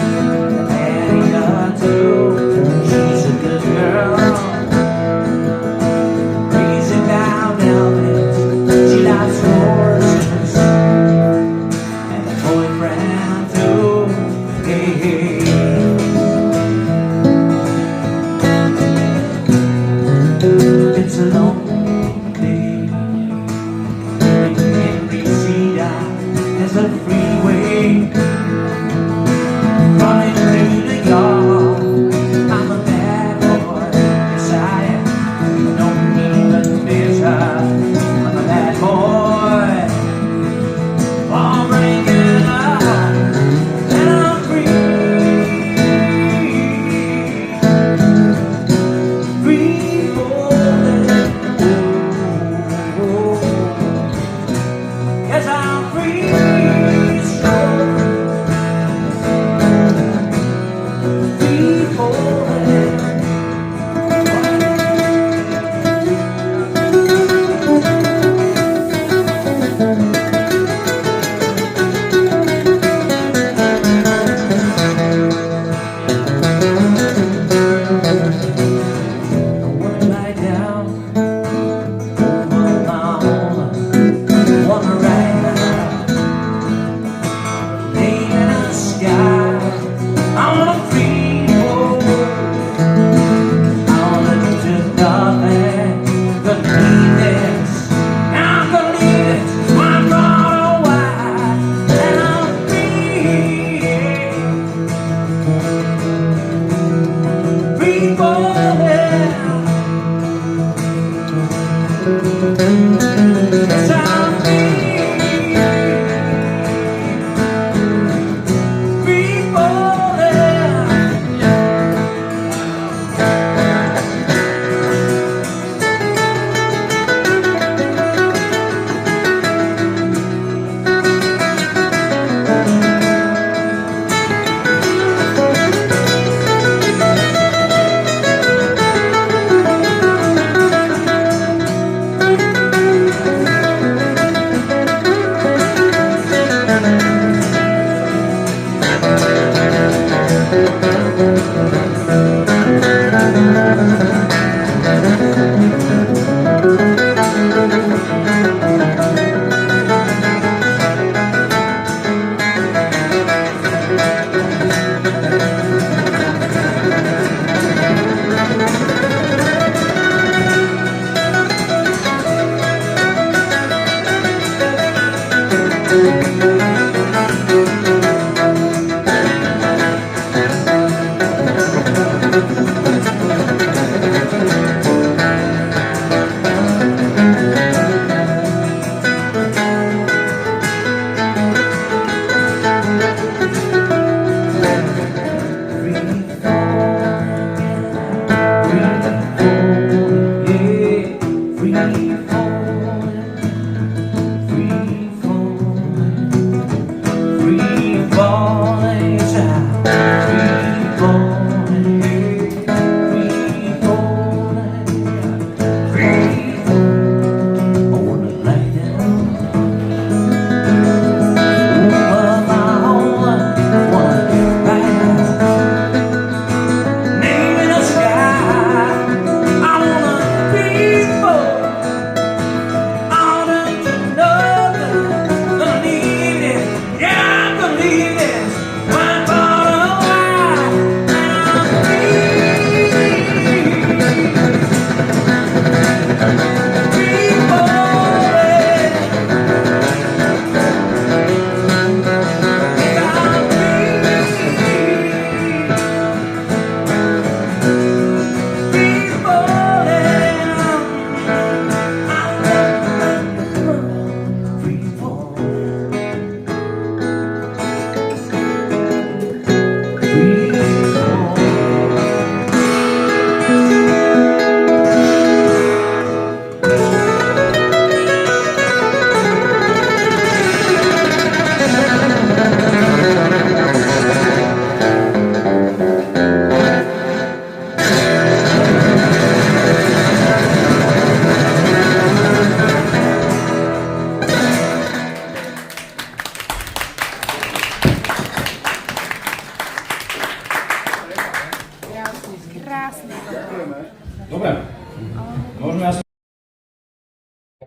And Daddy God too. She's a good girl. Raising down Elvis. She loves horses. And a boyfriend too. Hey, hey. It's a long day. In DC, there's a freeway running through the yard. I'm a bad boy, yes I am. I don't even measure. I'm a bad boy. I'm breaking up and I'm free. Free falling. Yes, I'm free. Free falling. I wanna lie down over my own. Wanna ride now, lay in the sky. I wanna feel, I wanna do nothing but need this. I'm gonna need it, I'm gonna wide, and I'm free. Free falling. Yes, I'm free. Free falling. Free falling.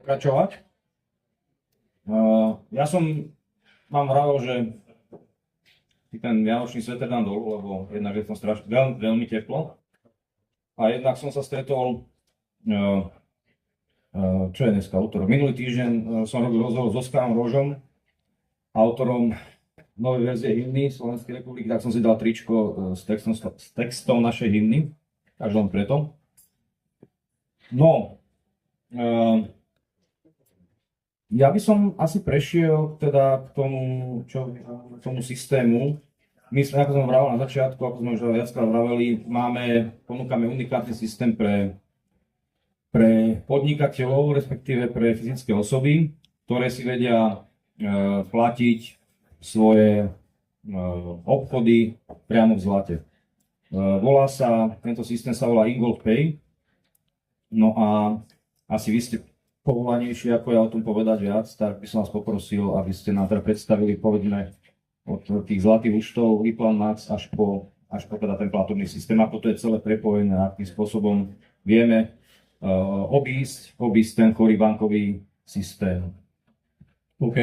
pokračovať. Ja mám vravel, že ten vianočný sveter dám dolu, lebo jednak je tam strašne veľmi teplo. A jednak som sa stretol, čo je dneska, útorok. Minulý týždeň som robil rozhovor s Oskarom Rožom, autorom novej verzie hymny Slovenskej republiky, tak som si dal tričko s textom našej hymny, takže len preto. No, ja by som asi prešiel teda k tomu systému. My sme, ako som vravel na začiatku, ako sme už viackrát vraveli, ponúkame unikátny systém pre podnikateľov, respektíve pre fyzické osoby, ktoré si vedia platiť svoje obchody priamo v zlate. Tento systém sa volá Ingold Pay. No a asi vy ste povolanejší ako ja o tom povedať viac, tak by som vás poprosil, aby ste nám teda predstavili, povedzme, od tých zlatých účtov Iplan Max až po teda ten platobný systém, ako to je celé prepojené, akým spôsobom vieme obísť ten chorý bankový systém. OK,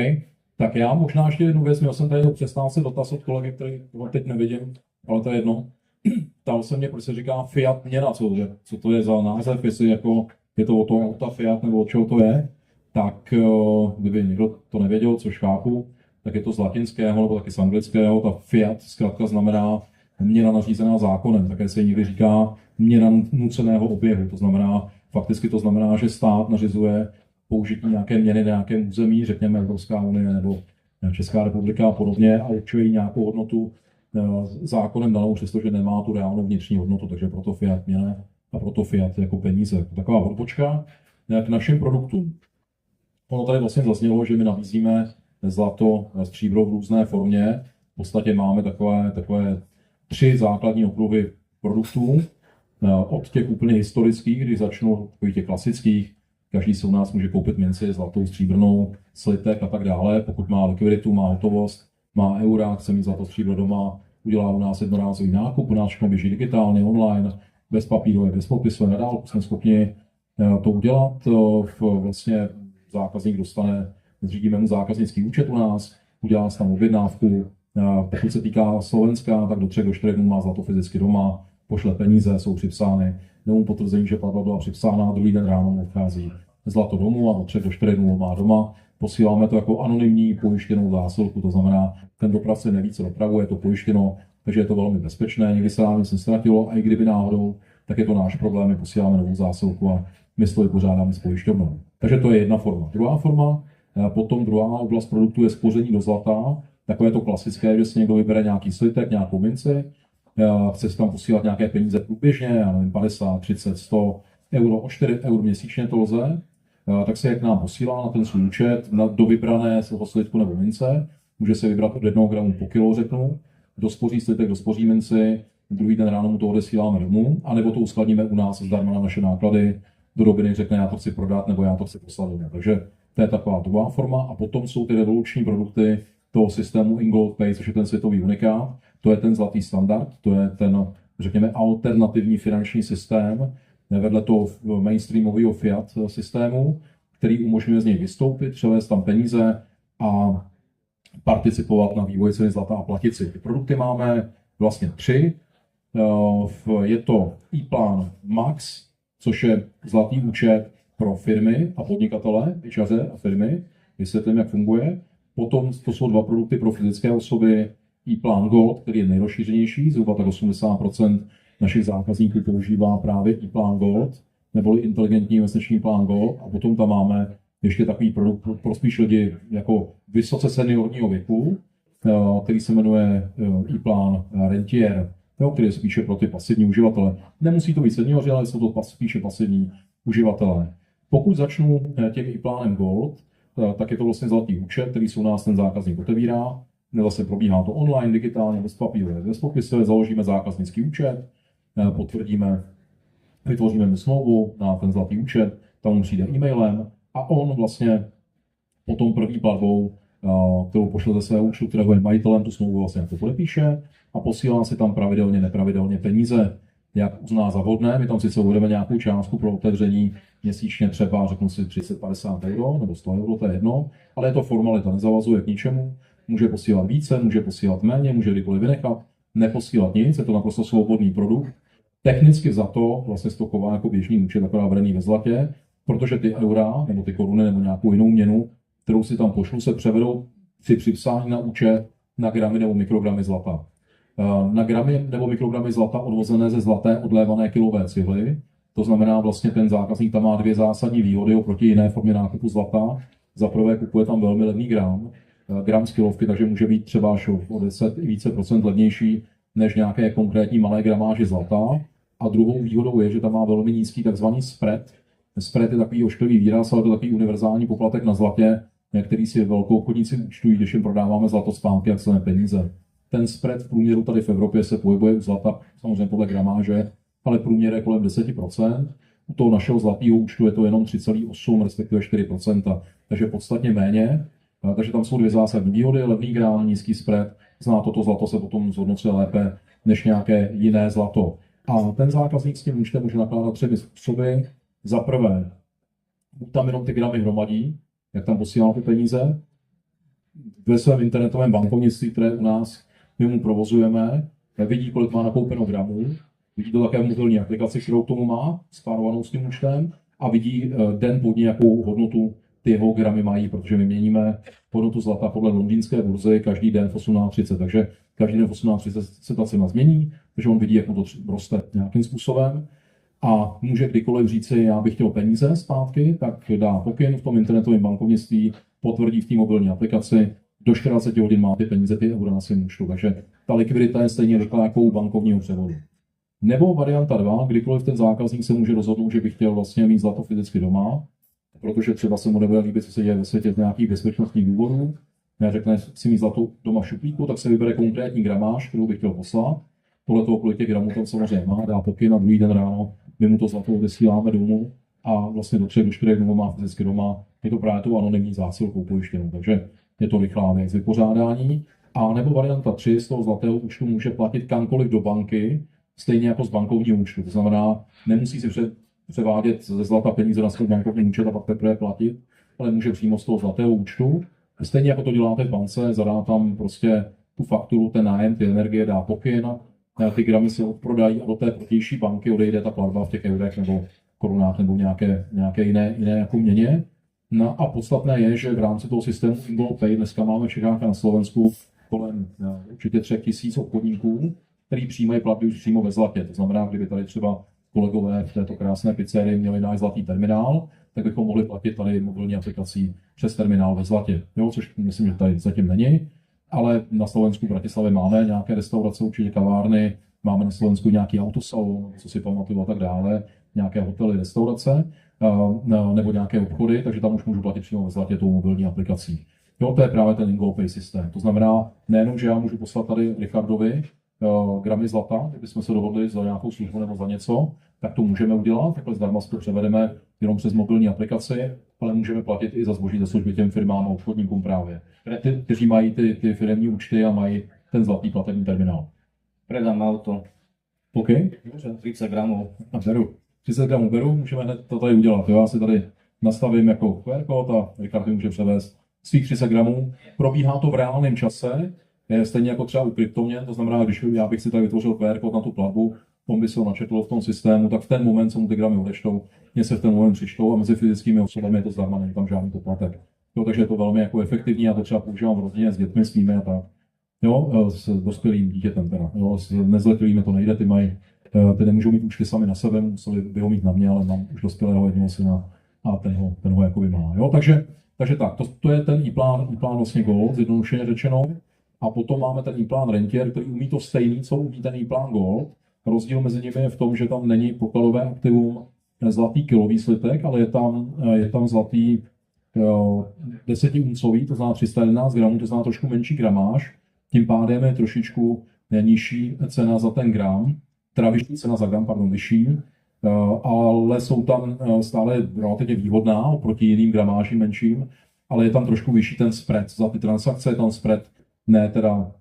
tak já možná ještě jednu věc, měl jsem tady do přestávce dotaz od kolegy, který teď nevidím, ale to je jedno. Ptal se mě, proč se říká Fiat měna, co to je za název, jestli jako je to od toho auta Fiat nebo od čeho to je, tak kdyby někdo to nevěděl, což chápu, tak je to z latinského nebo taky z anglického, ta Fiat zkrátka znamená měna nařízená zákonem, také se někdy říká měna nuceného oběhu, to znamená, fakticky to znamená, že stát nařizuje použití nějaké měny na nějakém území, řekněme Evropská unie nebo Česká republika a podobně a určuje nějakou hodnotu zákonem danou, přestože nemá tu reálnou vnitřní hodnotu, takže proto Fiat měna a proto Fiat jako peníze. Taková odbočka k našim produktům. Ono tady vlastně zaznělo, že my nabízíme zlato, stříbro v různé formě. V podstatě máme takové 3 základní okruhy produktů. Od těch úplně historických, kdy začnu takových těch klasických, každý se u nás může koupit minci zlatou, stříbrnou, slitek a tak dále. Pokud má likviditu, má hotovost, má eura, chce mít zlato, stříbro doma, udělá u nás jednorázový nákup, u nás všechno běží digitálně, online, bez papíru, bez podpisu, na dálku jsme schopni to udělat. Vlastně zákazník zřídíme mu zákaznický účet u nás, udělá si tam objednávku. Pokud se týká Slovenska, tak do 3 do 4 dnů má zlato fyzicky doma, pošle peníze, jsou připsány, nebo potvrzení, že platba byla připsána, druhý den ráno mu odchází zlato domů a do 3 do 4 dnů má doma. Posíláme to jako anonymní pojištěnou zásilku, to znamená, ten dopravce neví, co dopravuje, je to pojištěno, takže je to velmi bezpečné, nikdy se nám nic nestratilo a i kdyby náhodou, tak je to náš problém, my posíláme novou zásilku a my to vypořádáme s pojišťovnou. Takže to je jedna forma. Druhá forma, potom druhá oblast produktu je spoření do zlata, takové to klasické, že si někdo vybere nějaký slitek, nějakou minci, chce si tam posílat nějaké peníze průběžně, já nevím, 50, 30, 100 euro, o 4 eur měsíčně to lze, tak se jak nám posílá na ten svůj účet, do vybrané slitku nebo mince, může se vybrat od 1 gramu po kilo, řeknu, dospoří slitek, dospoří minci, druhý den ráno mu to odesíláme domů, anebo to uskladníme u nás zdarma na naše náklady, do doby, než řekne, já to chci prodat, nebo já to chci poslat domů. Takže to je taková druhá forma a potom jsou ty revoluční produkty toho systému Ingold Pay, což je ten světový unikát, to je ten zlatý standard, to je ten, řekněme, alternativní finanční systém, vedle toho mainstreamového Fiat systému, který umožňuje z něj vystoupit, převést tam peníze a participovat na vývoji ceny zlata a platit si. Ty produkty máme vlastně 3. Je to iPlan Max, což je zlatý účet pro firmy a podnikatele, ičaře a firmy. Vysvětlím, jak funguje. Potom to jsou 2 produkty pro fyzické osoby, iPlan Gold, který je nejrozšířenější, zhruba tak 80% našich zákazníků používá právě iPlan Gold, neboli inteligentní investiční plán Gold. A potom tam máme ještě takový produkt pro spíš lidi jako vysoce seniorního věku, který se jmenuje iPlan Rentier, který je spíše pro ty pasivní uživatele. Nemusí to být seniori, ale jsou to spíše pasivní uživatelé. Pokud začnu tím iPlanem Gold, tak je to vlastně zlatý účet, který se u nás ten zákazník otevírá. Zase probíhá to online, digitálně, bez papíru, bez podpisu, založíme zákaznický účet, vytvoříme mu smlouvu na ten zlatý účet, tam mu přijde e-mailem a on vlastně potom první platbou, kterou pošle ze svého účtu, kterého je majitelem, tu smlouvu vlastně to podepíše a posílá si tam pravidelně, nepravidelně peníze. jak uzná za vhodné. My tam sice uvedeme nějakou částku pro otevření měsíčně třeba, řeknu si 30-50 euro nebo 100 euro, to je jedno, ale je to formalita, nezavazuje k ničemu. Může posílat více, může posílat méně, může kdykoliv vynechat, neposílat nic, je to naprosto svobodný produkt. Technicky za to vlastně se to chová jako běžný účet, akorát vedený ve zlatě, protože ty eura nebo ty koruny nebo nějakou jinou měnu, kterou si tam pošlu, se převedou při připsání na účet na gramy nebo mikrogramy zlata. Na gramy nebo mikrogramy zlata odvozené ze zlaté odlévané kilové cihly. To znamená, vlastně ten zákazník tam má dvě zásadní výhody oproti jiné formě nákupu zlata. Za prvé kupuje tam velmi levný gram z kilovky, takže může být třeba až o 10 i více procent levnější než nějaké konkrétní malé gramáže zlata. A druhou výhodou je, že tam má velmi nízký takzvaný spread. Spread je takový ošklivý výraz, ale to je takový univerzální poplatek na zlatě, který si velkou obchodníci účtují, když jim prodáváme zlato zpátky, jak se peníze. Ten spread v průměru tady v Evropě se pohybuje u zlata, samozřejmě podle gramáže, ale průměr je kolem 10%. U toho našeho zlatého účtu je to jenom 3,8, respektive 4%, takže podstatně méně. Takže tam jsou dvě zásadní výhody, levný gram, nízký spread. Zná toto zlato se potom zhodnocuje lépe než nějaké jiné zlato. A ten zákazník s tím účtem může nakládat třemi způsoby. Za prvé, buď tam jenom ty gramy hromadí, jak tam posílá ty peníze, ve svém internetovém bankovnictví, které u nás my mu provozujeme, vidí, kolik má nakoupeno gramů, vidí to také v mobilní aplikaci, kterou k tomu má, spárovanou s tím účtem, a vidí den po dní, jakou hodnotu ty jeho gramy mají, protože my měníme hodnotu zlata podle londýnské burzy každý den v 18:30, takže každý den v 18:30 se ta cena změní, takže on vidí, jak mu to roste nějakým způsobem. A může kdykoliv říci, já bych chtěl peníze zpátky, tak dá pokyn v tom internetovém bankovnictví, potvrdí v té mobilní aplikaci, do 40 hodin má ty peníze, ty eura na svém účtu. Takže ta likvidita je stejně rychlá jako u bankovního převodu. Nebo varianta 2, kdykoliv ten zákazník se může rozhodnout, že by chtěl vlastně mít zlato fyzicky doma, protože třeba se mu nebude líbit, co se děje ve světě z nějakých bezpečnostních důvodů. Řekne si mít zlato doma v šuplíku, tak se vybere konkrétní gramáž, kterou by chtěl poslat. Podle toho, kolik těch gramů tam samozřejmě má, dá pokyn a druhý den ráno my mu to zlato odesíláme domů a vlastně do 3 do 4 dnů má fyzicky doma. Je to právě tou anonymní zásilkou pojištěnou, takže je to rychlá věc vypořádání. A nebo varianta 3, z toho zlatého účtu může platit kamkoliv do banky, stejně jako z bankovního účtu. To znamená, nemusí si převádět ze zlata peníze na svůj bankovní účet a pak teprve platit, ale může přímo z toho zlatého účtu. Stejně jako to děláte v bance, zadá tam prostě tu fakturu, ten nájem, ty energie, dá pokyn, ty gramy se odprodají a do té protější banky odejde ta platba v těch eurech nebo korunách nebo nějaké jiné jako měně. No a podstatné je, že v rámci toho systému IngoPay dneska máme v Čechách a na Slovensku kolem určitě 3000 obchodníků, který přijímají platby už přímo ve zlatě. To znamená, kdyby tady třeba kolegové v této krásné pizzerii měli náš zlatý terminál, tak bychom mohli platit tady mobilní aplikací přes terminál ve zlatě. Jo, což myslím, že tady zatím není. Ale na Slovensku v Bratislavě máme nějaké restaurace, určitě kavárny, máme na Slovensku nějaký autosalon, co si pamatuju a tak dále, nějaké hotely, restaurace nebo nějaké obchody, takže tam už můžu platit přímo ve zlatě tou mobilní aplikací. Jo, to je právě ten IngoPay systém. To znamená, nejenom, že já můžu poslat tady Richardovi gramy zlata, kdybychom se dohodli za nějakou službu nebo za něco, tak to můžeme udělat, takhle zdarma si to převedeme jenom přes mobilní aplikaci, ale můžeme platit i za zboží, za služby těm firmám a obchodníkům právě, kteří mají ty firemní účty a mají ten zlatý platební terminál. Predám auto. OK. 30 gramů. A beru. 30 gramů beru, můžeme hned to tady udělat. Jo? Já si tady nastavím jako QR kód a Richard může převést svých 30 gramů. Probíhá to v reálném čase, stejně jako třeba u kryptoměn, to znamená, když já bych si tady vytvořil QR kód na tu platbu, on by se ho načetl v tom systému, tak v ten moment, co mu ty gramy odečtou, mě se v ten moment přičtou a mezi fyzickými osobami je to zdarma, není tam žádný poplatek. Jo, takže je to velmi jako efektivní, já to třeba používám v rodině s dětmi svými a tak. Jo, s dospělým dítětem teda. Jo, s nezletilými to nejde, ty nemůžou mít účty sami na sebe, museli by ho mít na mě, ale mám už dospělého jednoho syna a ten ho jakoby má. Jo, takže tak, to je ten e-plán vlastně Gold, zjednodušeně řečeno. A potom máme ten e-plán Rentier, který umí to stejný, co umí ten e-plán Gold. Rozdíl mezi nimi je v tom, že tam není pokladové aktivum zlatý kilový slitek, ale je tam zlatý 10-uncový, to znamená 311 gramů, to znamená trošku menší gramáž. Tím pádem je trošičku nižší cena za ten gram, teda vyšší cena za gram, pardon, vyšší, ale jsou tam stále relativně výhodná oproti jiným gramážím menším, ale je tam trošku vyšší ten spread. Za ty transakce je tam spread ne teda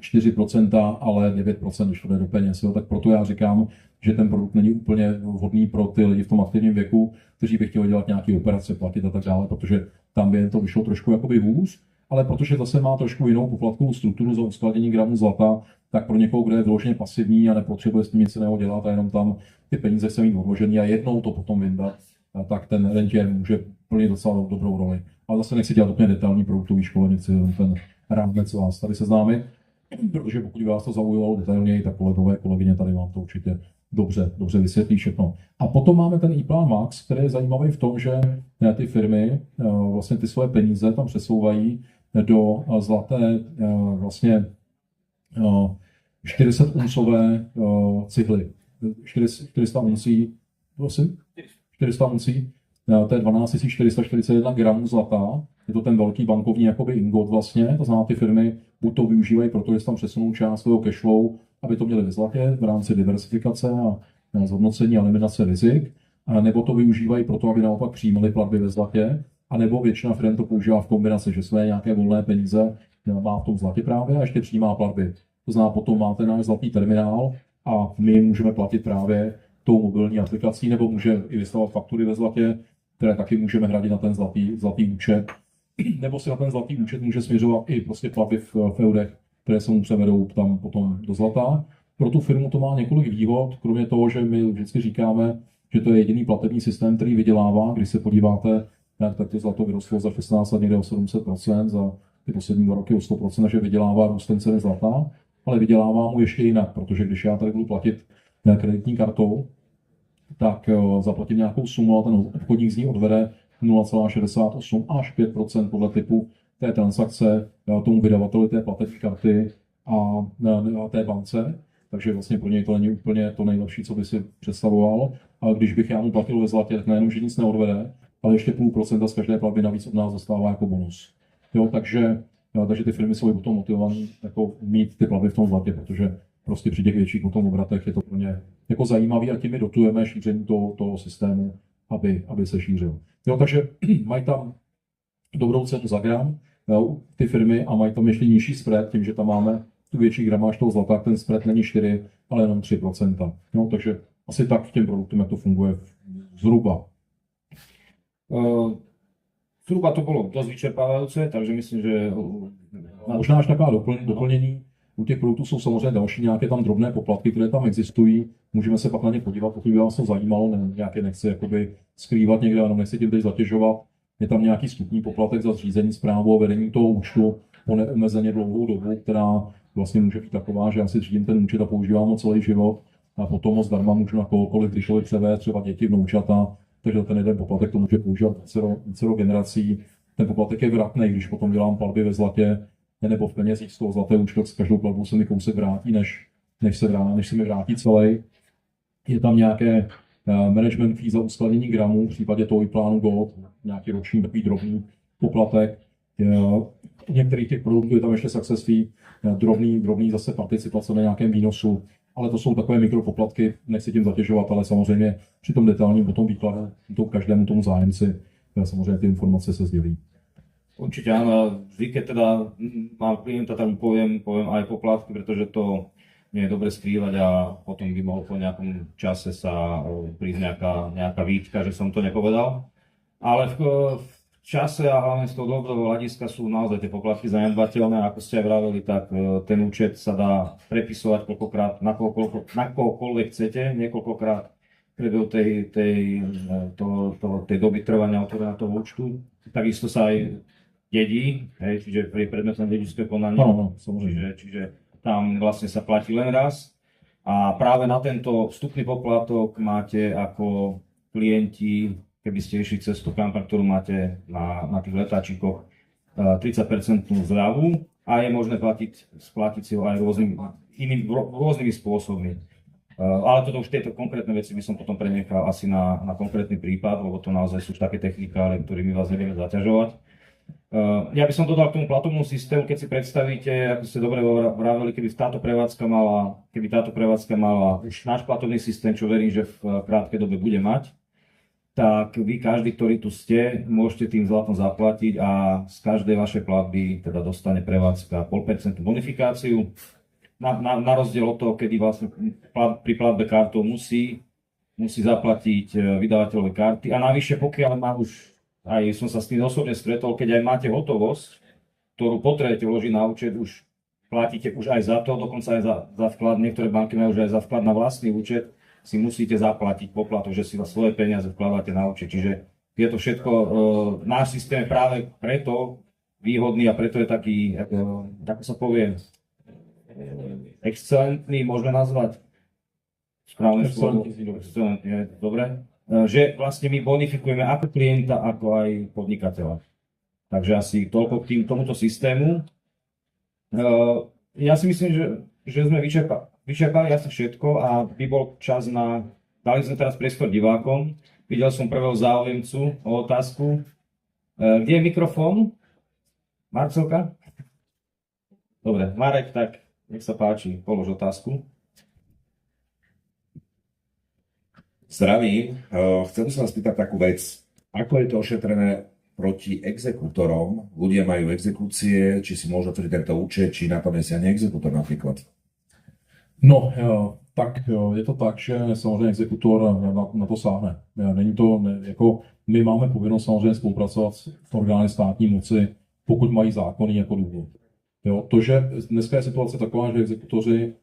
4%, ale 9% už jde do peněz. Jo. Tak proto já říkám, že ten produkt není úplně vhodný pro ty lidi v tom aktivním věku, kteří by chtěli dělat nějaké operace, platit a tak dále, protože tam by to vyšlo trošku jakoby hůř, ale protože zase má trošku jinou poplatkovou strukturu za uskladnění gramů zlata, tak pro někoho, kdo je vyloženě pasivní a nepotřebuje s tím nic jiného dělat a jenom tam ty peníze chce mít odložený a jednou to potom vyndat, tak ten rentier může plnit docela dobrou roli. Ale zase nechci dělat úplně detailní produktový školení, chci jenom ten rámec vás tady seznámit, protože pokud vás to zaujalo detailněji, tak kolegové, kolegyně tady vám to určitě dobře vysvětlí všechno. A potom máme ten iPlan Max, který je zajímavý v tom, že ty firmy vlastně ty své peníze tam přesouvají do zlaté vlastně 400-uncové cihly. 400 uncí, prosím? 400 uncí, to je 12 441 gramů zlata, je to ten velký bankovní jakoby ingot vlastně, to znamená ty firmy buď to využívají, protože tam přesunou část svého cashflow, aby to měli ve zlatě v rámci diversifikace a zhodnocení a eliminace rizik, a nebo to využívají proto, aby naopak přijímali platby ve zlatě, a nebo většina firm to používá v kombinaci, že své nějaké volné peníze má v tom zlatě právě a ještě přijímá platby. To znamená, potom máte náš zlatý terminál a my můžeme platit právě tou mobilní aplikací, nebo může i vystavovat faktury ve zlatě, které taky můžeme hradit na ten zlatý účet, nebo si na ten zlatý účet může směřovat i prostě platby v eurech, které se mu převedou tam potom do zlata. Pro tu firmu to má několik výhod, kromě toho, že my vždycky říkáme, že to je jediný platební systém, který vydělává. Když se podíváte, tak to zlato vyrostlo za 16 let někde o 700%, za ty poslední 2 roky o 100%, takže vydělává růstem ceny zlata, ale vydělává mu ještě jinak, protože když já tady budu platit kreditní kartou, tak zaplatím nějakou sumu a ten obchodník z ní odvede 0,68 až 5% podle typu té transakce tomu vydavateli té platební karty a té bance. Takže vlastně pro něj to není úplně to nejlepší, co by si představoval. Ale když bych já mu platil ve zlatě, tak nejenom, že nic neodvede, ale ještě 0,5% z každé platby navíc od nás dostává jako bonus. Jo, takže ty firmy jsou potom motivované jako mít ty platby v tom zlatě, protože prostě při těch větších potom obratech je to pro ně jako zajímavý a tím my dotujeme šíření toho systému, aby se šířil. Jo, takže mají tam dobrou cenu za gram, ty firmy, a mají tam ještě nižší spread, tím, že tam máme tu větší gramáž toho zlata, ten spread není 4, ale jenom 3%. No, takže asi tak v těm produktům, jak to funguje zhruba. Zhruba to bolo dosť vyčerpávajúce, takže myslím, že... Možná až taková doplnění. U těch produktů jsou samozřejmě další nějaké tam drobné poplatky, které tam existují. Můžeme se pak na ně podívat, pokud by vás to zajímalo, nějaké nechci jakoby skrývat někde, jenom nechci tím teď zatěžovat. Je tam nějaký vstupní poplatek za zřízení, správu a vedení toho účtu po neomezeně dlouhou dobu, která vlastně může být taková, že já si zřídím ten účet a používám ho celý život a potom ho zdarma můžu na kohokoliv kdykoliv převést, třeba děti, vnoučata, takže ten jeden poplatek to může používat vícero generací. Ten poplatek je vratný, když potom dělám platby ve zlatě nebo v penězích z toho zlaté účtu, s každou platbou se mi kousek vrátí, než se mi vrátí celý. Je tam nějaké management fee za uskladnění gramů, v případě toho iPlanu Gold, nějaký roční takový drobný poplatek. U některých těch produktů je tam ještě success fee, drobný zase participace na nějakém výnosu, ale to jsou takové mikropoplatky, nechci tím zatěžovat, ale samozřejmě při tom detailním potom výkladu to každému tomu zájemci samozřejmě ty informace se sdělí. Určite áno, vždy, keď teda mám klienta, tak mu poviem aj poplatky, pretože to nie je dobre skrývať a potom by mohol po nejakom čase sa prísť nejaká výtka, že som to nepovedal. Ale v čase a hlavne z toho dlhodobého hľadiska sú naozaj tie poplatky zanedbateľné. Ako ste aj vraveli, tak ten účet sa dá prepisovať koľkokrát, na kohokoľvek chcete, niekoľkokrát v priebehu tej doby trvania otvorenia toho účtu. Takisto sa aj dedí, čiže je predmetom dedičského konania. No, samozrejme. Čiže tam vlastne sa platí len raz. A práve na tento vstupný poplatok máte ako klienti, keby ste išli cez tú kampaň, ktorú máte na tých letáčikoch, 30% zľavu a je možné splatiť si ho aj rôznymi spôsobmi. Ale toto už tieto konkrétne veci by som potom prenechal asi na konkrétny prípad, lebo to naozaj sú už také technikály, ktorými vás nevieme zaťažovať. Ja by som dodal k tomu platobnému systému, keď si predstavíte, ako ste dobre vraveli, keby táto prevádzka mala už náš platobný systém, čo verím, že v krátkej dobe bude mať, tak vy každý, ktorý tu ste, môžete tým zlatom zaplatiť a z každej vašej platby teda dostane prevádzka 0,5% bonifikáciu. Na rozdiel od toho, kedy vlastne pri platbe kartou musí zaplatiť vydavateľové karty. A navyše, pokiaľ má už, aj som sa s tým osobne stretol, keď aj máte hotovosť, ktorú potrebujete vložiť na účet, už platíte už aj za to, dokonca aj za vklad. Niektoré banky majú už aj za vklad na vlastný účet, si musíte zaplatiť poplatok, že si svoje peniaze vkladáte na účet. Čiže je to všetko, náš systém je práve preto výhodný a preto je taký, ako sa povie, excelentný, môžeme nazvať správne slovo. Excelentný, dobre. Že vlastne my bonifikujeme ako klienta, ako aj podnikateľa. Takže asi toľko k tomuto systému. Ja si myslím, že sme vyčerpali asi všetko a by bol čas dali sme teraz priestor divákom. Videl som prvého záujemcu o otázku. Kde je mikrofón? Marcelka? Dobre, Marek, tak nech sa páči, polož otázku. Zdravím. Chcel by som vás spýtať takú vec. Ako je to ošetrené proti exekútorom? Ľudia majú exekúcie, či si môžu otvoriť tento účet, či na to nesiahne exekútor napríklad? No, tak je to tak, že samozřejmě exekutor na to sáhne. Není to, jako my máme povinnost samozřejmě spolupracovat s orgány státní moci, pokud mají zákony jako důvod. Jo, to, že dneska je situace taková, že exekutoři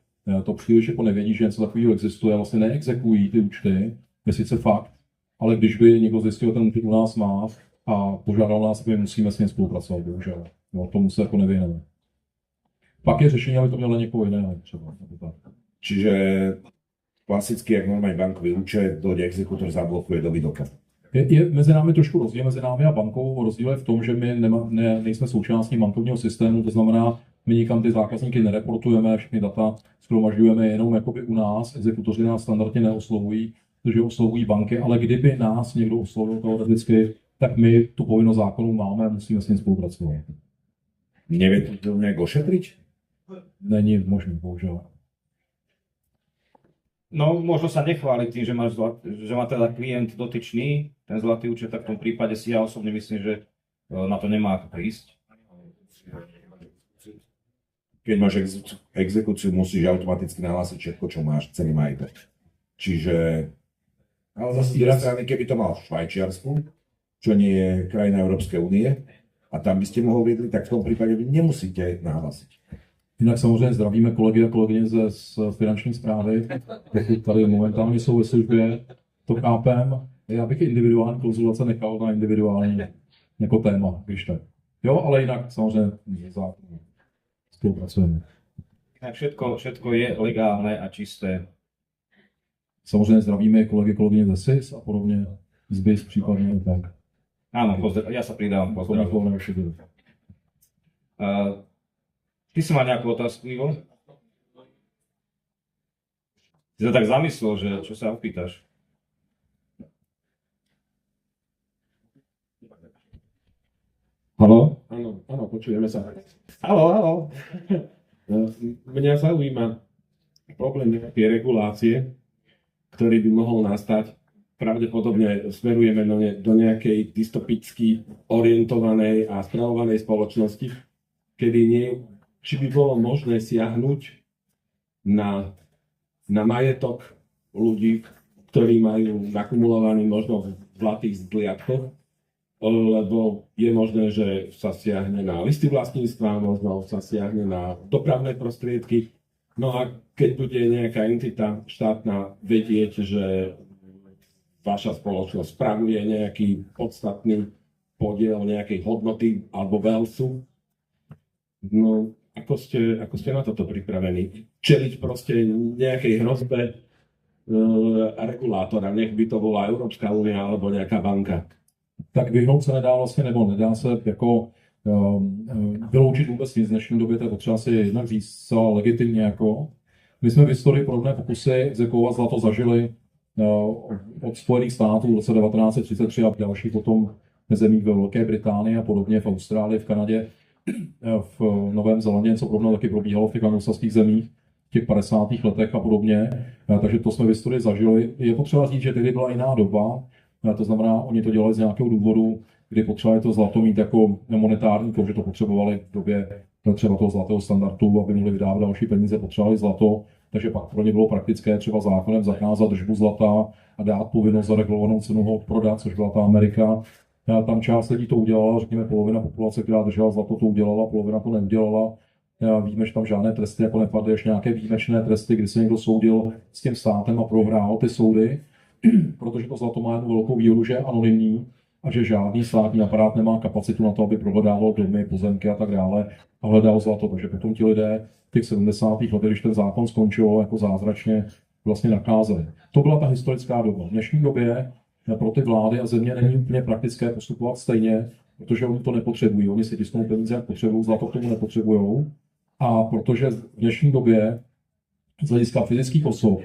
to příliš jako nevědí, že něco takového existuje, vlastně neexekují ty účty, je sice fakt, ale když by někdo zjistil, ten účet u nás má a požádal nás, my musíme s ním spolupracovat, bohužel. Jo, tomu se jako nevyhneme. Pak je řešení, aby to mělo někoho jiného třeba. Čiže klasicky, jak normálny bankový účet, dojde exekútor, zablokuje do výdoka. Je mezi námi trošku rozdíl, mezi námi a bankou. Rozdíl je v tom, že my nejsme součástí bankovního systému, to znamená, my nikam ty zákazníky nereportujeme, všechny data shromažďujeme jenom jakoby u nás. Exekutoři nás standardně neoslovují, protože oslovují banky, ale kdyby nás někdo oslovil teoreticky, tak my tu povinnost zákonu máme a musíme s ním spolupracovat. Neviete to nejak ošetriť? Není možný, bohužel. No, možno sa nechváliť tým, že má teda klient dotyčný ten zlatý účet, tak v tom prípade si ja osobne myslím, že na to nemá ako prísť. Keď máš exekúciu, musíš automaticky nahlásiť všetko, čo máš, celý majetok. Čiže, ale zase z druhej strany, keby to mal v Švajčiarsku, čo nie je krajina Európskej únie, a tam by ste mu ho viedli, tak v tom prípade vy nemusíte nahlásiť. Jinak samozřejmě zdravíme kolegy a kolegyně z finanční správy, pokud tady momentálně jsou ve službě, to chápem. Já bych individuální konzultace nechal na individuální jako téma, když tak. Jo, ale jinak samozřejmě spolupracujeme. Všetko je legálne a čisté. Samozřejmě zdravíme kolegy, kolegyně ze SIS a podobně, z BIS případně tak. Áno, ja sa pridávam. Pozdravujem všetkých. Ty si mal nejakú otázku, Ivo? Ty sa tak zamyslel, že čo sa opýtaš? Haló? Áno, počujeme sa. Haló. Mňa zaujíma problém nejakej regulácie, ktorý by mohol nastať. Pravdepodobne smerujeme do nejakej dystopicky orientovanej a spravovanej spoločnosti, kedy či by bolo možné siahnuť na majetok ľudí, ktorí majú nakumulovaný možno v zlatých zliadkoch, lebo je možné, že sa siahne na listy vlastníctva, možno sa siahne na dopravné prostriedky. No a keď bude nejaká entita štátna vedieť, že vaša spoločnosť spravuje nejaký podstatný podiel nejakej hodnoty alebo veľsu, no ako ste na toto pripravení? Čeliť proste nejakej hrozbe regulátora, nech by to bola Európska únia alebo nejaká banka. Tak vyhnout se nedá vlastně, nebo nedá se jako vyloučit vůbec nic. V dnešní době to je potřeba si jednak říct zcela legitimně jako. My jsme v historii podobné pokusy exekuovat zlato zažili od Spojených států v roce 1933 a v dalších potom zemích ve Velké Británii a podobně, v Austrálii, v Kanadě, v Novém Zélandě, něco podobného taky probíhalo v těch anglosaských zemích v těch 50. letech a podobně. Takže to jsme v historii zažili. Je potřeba říct, že tehdy byla jiná doba. To znamená, oni to dělali z nějakého důvodu, kdy potřebovali to zlato mít jako monetární, že to potřebovali v době třeba toho zlatého standardu, aby mohli vydávat další peníze, potřebovali zlato, takže pak pro ně bylo praktické třeba zákonem zakázat držbu zlata a dát povinnost za regulovanou cenu ho prodat, což byla ta Amerika. Tam část lidí to udělala, řekněme polovina populace, která držela zlato, to udělala, polovina to neudělala. Víme, že tam žádné tresty jako nepadly, až nějaké výjimečné tresty, kdy se někdo soudil s tím státem a prohrál ty soudy, protože to zlato má jednu velkou výhodu, že je anonymní a že žádný státní aparát nemá kapacitu na to, aby prohledával domy, pozemky a tak dále a hledal zlato. Takže potom ti lidé v těch 70. letech, když ten zákon skončil, jako zázračně vlastně nakázali. To byla ta historická doba. V dnešní době pro ty vlády a země není úplně praktické postupovat stejně, protože oni to nepotřebují. Oni si tisknou peníze, jak potřebují, zlato k tomu nepotřebují. A protože v dnešní době z hlediska fyzických osob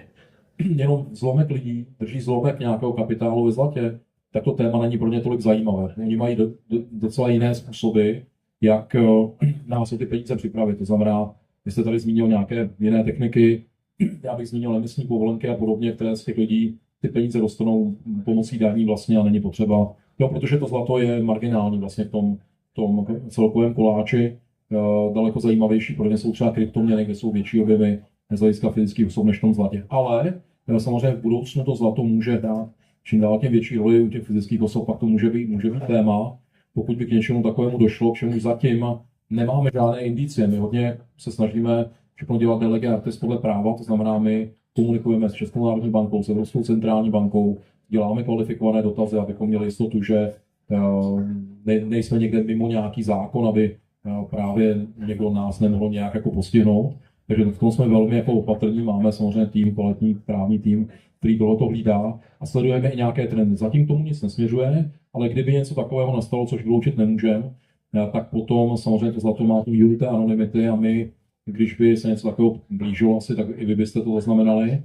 jenom zlomek lidí drží zlomek nějakého kapitálu ve zlatě, tak to téma není pro ně tolik zajímavé. Oni mají docela jiné způsoby, jak nás o ty peníze připravit. To znamená, vy jste tady zmínil nějaké jiné techniky, já bych zmínil emisní povolenky a podobně, které z těch lidí ty peníze dostanou pomocí daní vlastně a není potřeba. Jo, protože to zlato je marginální vlastně v tom celkovém koláči. Daleko zajímavější pro ně jsou třeba kryptoměny, kde jsou větší objemy z hlediska fyzických osob než v tom zlatě. Ale samozřejmě v budoucnu to zlato může hrát čím dál tím větší roli u těch fyzických osob, pak to může být téma. Pokud by k něčemu takovému došlo, k čemu zatím nemáme žádné indicie. My hodně se snažíme všechno dělat de lege artis podle práva, to znamená, my komunikujeme s Českou národní bankou, s Evropskou centrální bankou, děláme kvalifikované dotazy, abychom měli jistotu, že nejsme někde mimo nějaký zákon, aby právě někdo nás nemohl nějak jako postihnout. Takže v tom jsme velmi jako opatrní, máme samozřejmě tým, kvalitní právní tým, který tohleto hlídá a sledujeme i nějaké trendy. Zatím tomu nic nesměřuje, ale kdyby něco takového nastalo, což vyloučit nemůžeme, tak potom samozřejmě to zlato má tu výhodu té anonymity a my, když by se něco takového blížilo asi, tak i vy byste to zaznamenali.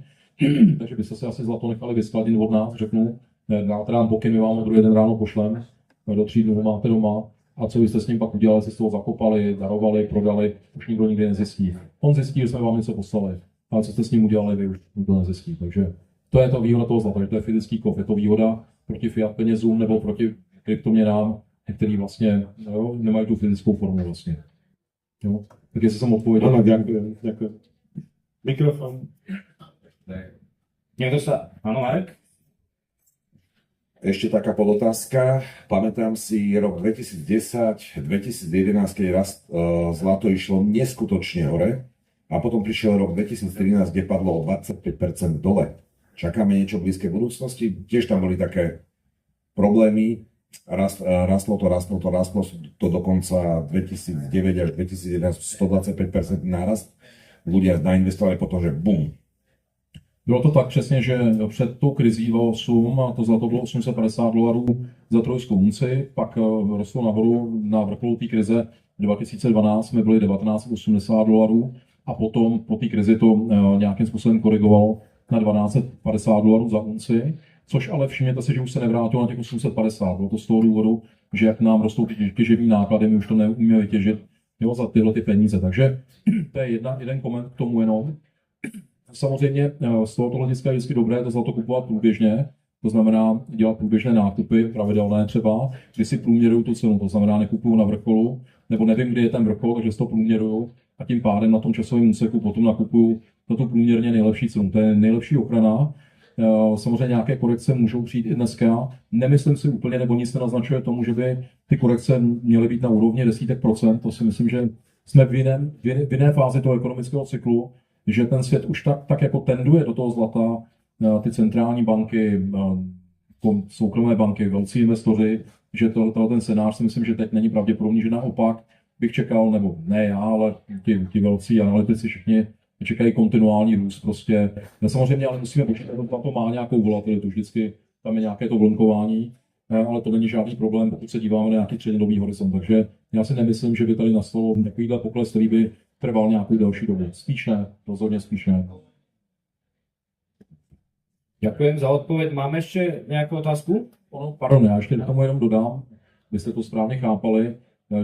Takže byste se asi zlato nechali vyskladit od nás, řeknu, dáte nám pokyn, my vám ho druhý den ráno pošlem, do 3 dnů máte doma. A co byste s ním pak udělali, si z toho zakopali, darovali, prodali, už nikdo nikdy nezjistí. On zjistí, že jsme vám něco poslali, ale co jste s ním udělali, vy už nikdo nezjistí. Takže to je ta výhoda toho zlata, že to je fyzický kov, je to výhoda proti fiat penězům nebo proti kryptoměnám, který vlastně nemají tu fyzickou formu vlastně. Jo? Tak jestli jsem odpověděl. Áno, ďakujem. Mikrofón. Niekto sa... Áno, Marek? Ešte taká podotázka. Pamätám si rok 2010, 2011, keď zlato išlo neskutočne hore a potom prišiel rok 2013, kde padlo o 25% dole. Čakáme niečo v blízkej budúcnosti? Tiež tam boli také problémy. Rastlo to dokonca 2009 až 2011 125% nárast. Ľudia nainvestovali potom, že bum. Bylo to tak přesně, že před tou krizí 2008 to zlato bylo $850 za trojskou unci, pak rostlo nahoru na vrcholu té krize 2012 jsme byli $1980 a potom po té krizi to nějakým způsobem korigovalo na $1250 za unci, což ale všimněte si, že už se nevrátilo na těch 850. Bylo to z toho důvodu, že jak nám rostou ty těžební náklady, my už to neumíme vytěžit za tyhle ty peníze. Takže to je jeden koment k tomu jenom. Samozřejmě z tohoto hlediska je vždycky dobré to zlato kupovat průběžně, to znamená dělat průběžné nákupy, pravidelné třeba, kdy si průměruju tu cenu, to znamená nekupuju na vrcholu, nebo nevím, kdy je ten vrchol, takže si to průměruju a tím pádem na tom časovém úseku potom nakupuju za tu průměrně nejlepší cenu. To je nejlepší ochrana. Samozřejmě nějaké korekce můžou přijít i dneska. Nemyslím si úplně, nebo nic nenaznačuje tomu, že by ty korekce měly být na úrovni desítek procent. To si myslím, že jsme v jiné fázi toho ekonomického cyklu, že ten svět už tak jako tenduje do toho zlata, ty centrální banky, soukromé banky, velcí investoři, že ten scénář si myslím, že teď není pravděpodobný, že naopak bych čekal, nebo ne já, ale ti velcí analytici všichni čekají kontinuální růst prostě. Samozřejmě ale musíme počítat, že to má nějakou volatilitu, vždycky tam je nějaké to vlnkování, ale to není žádný problém, pokud se díváme na nějaký střednědobý horizont. Takže já si nemyslím, že by tady nastalo takovýhle pokles, který by trval nějakou delší dobu. Spíš ne, rozhodně spíš ne. Ďakujem za odpoveď. Máme ešte nejakú otázku? Pardon, já ještě k tomu jenom dodám, byste to správně chápali.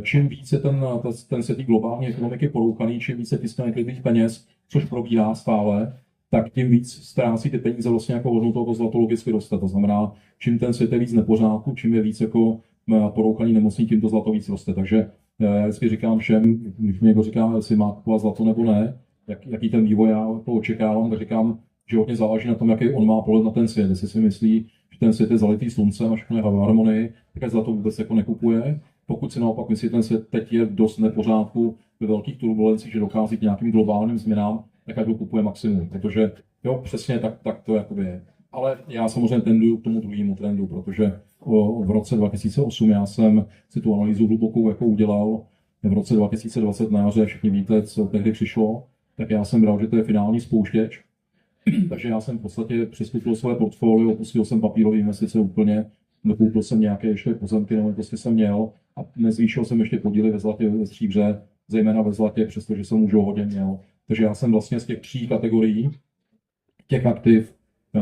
Čím více ten svět globální ekonomiky porouchaný, čím více tiskne neklidných peněz, což probíhá stále, tak tím víc ztrácí ty peníze vlastně jako hodnotu, to zlato logicky roste. To znamená, čím ten svět je víc nepořádku, čím je víc jako porouchaný nemocní, tím to zlato víc roste. Takže já vždycky říkám všem, když mi někdo říká, jestli má kupovat zlato nebo ne, jaký ten vývoj já to očekávám, tak říkám, že hodně záleží na tom, jaký on má pohled na ten svět. Jestli si myslí, že ten svět je zalitý sluncem a všechno je v harmonii, tak zlato vůbec jako nekupuje. Pokud si naopak myslí, že ten svět teď je dost nepořádku, ve velkých turbulencích, že dochází k nějakým globálním změnám, tak ať ho kupuje maximum. Protože jo, přesně tak to jakoby je. Ale já samozřejmě tenduju k tomu druhému trendu, protože v roce 2008 já jsem si tu analýzu hlubokou jako udělal. V roce 2020 na jaře, všichni víte, co tehdy přišlo, tak já jsem bral, že to je finální spouštěč. Takže já jsem v podstatě přeskupil své portfolio, opustil jsem papírové investice úplně, dokoupil jsem nějaké ještě pozemky, nebo prostě jsem měl a nezvýšil jsem ještě podíly ve zlatě, ve stříbře, zejména ve zlatě, přestože jsem už ho hodně měl. Takže já jsem vlastně z těch 3 kategorií těch aktiv,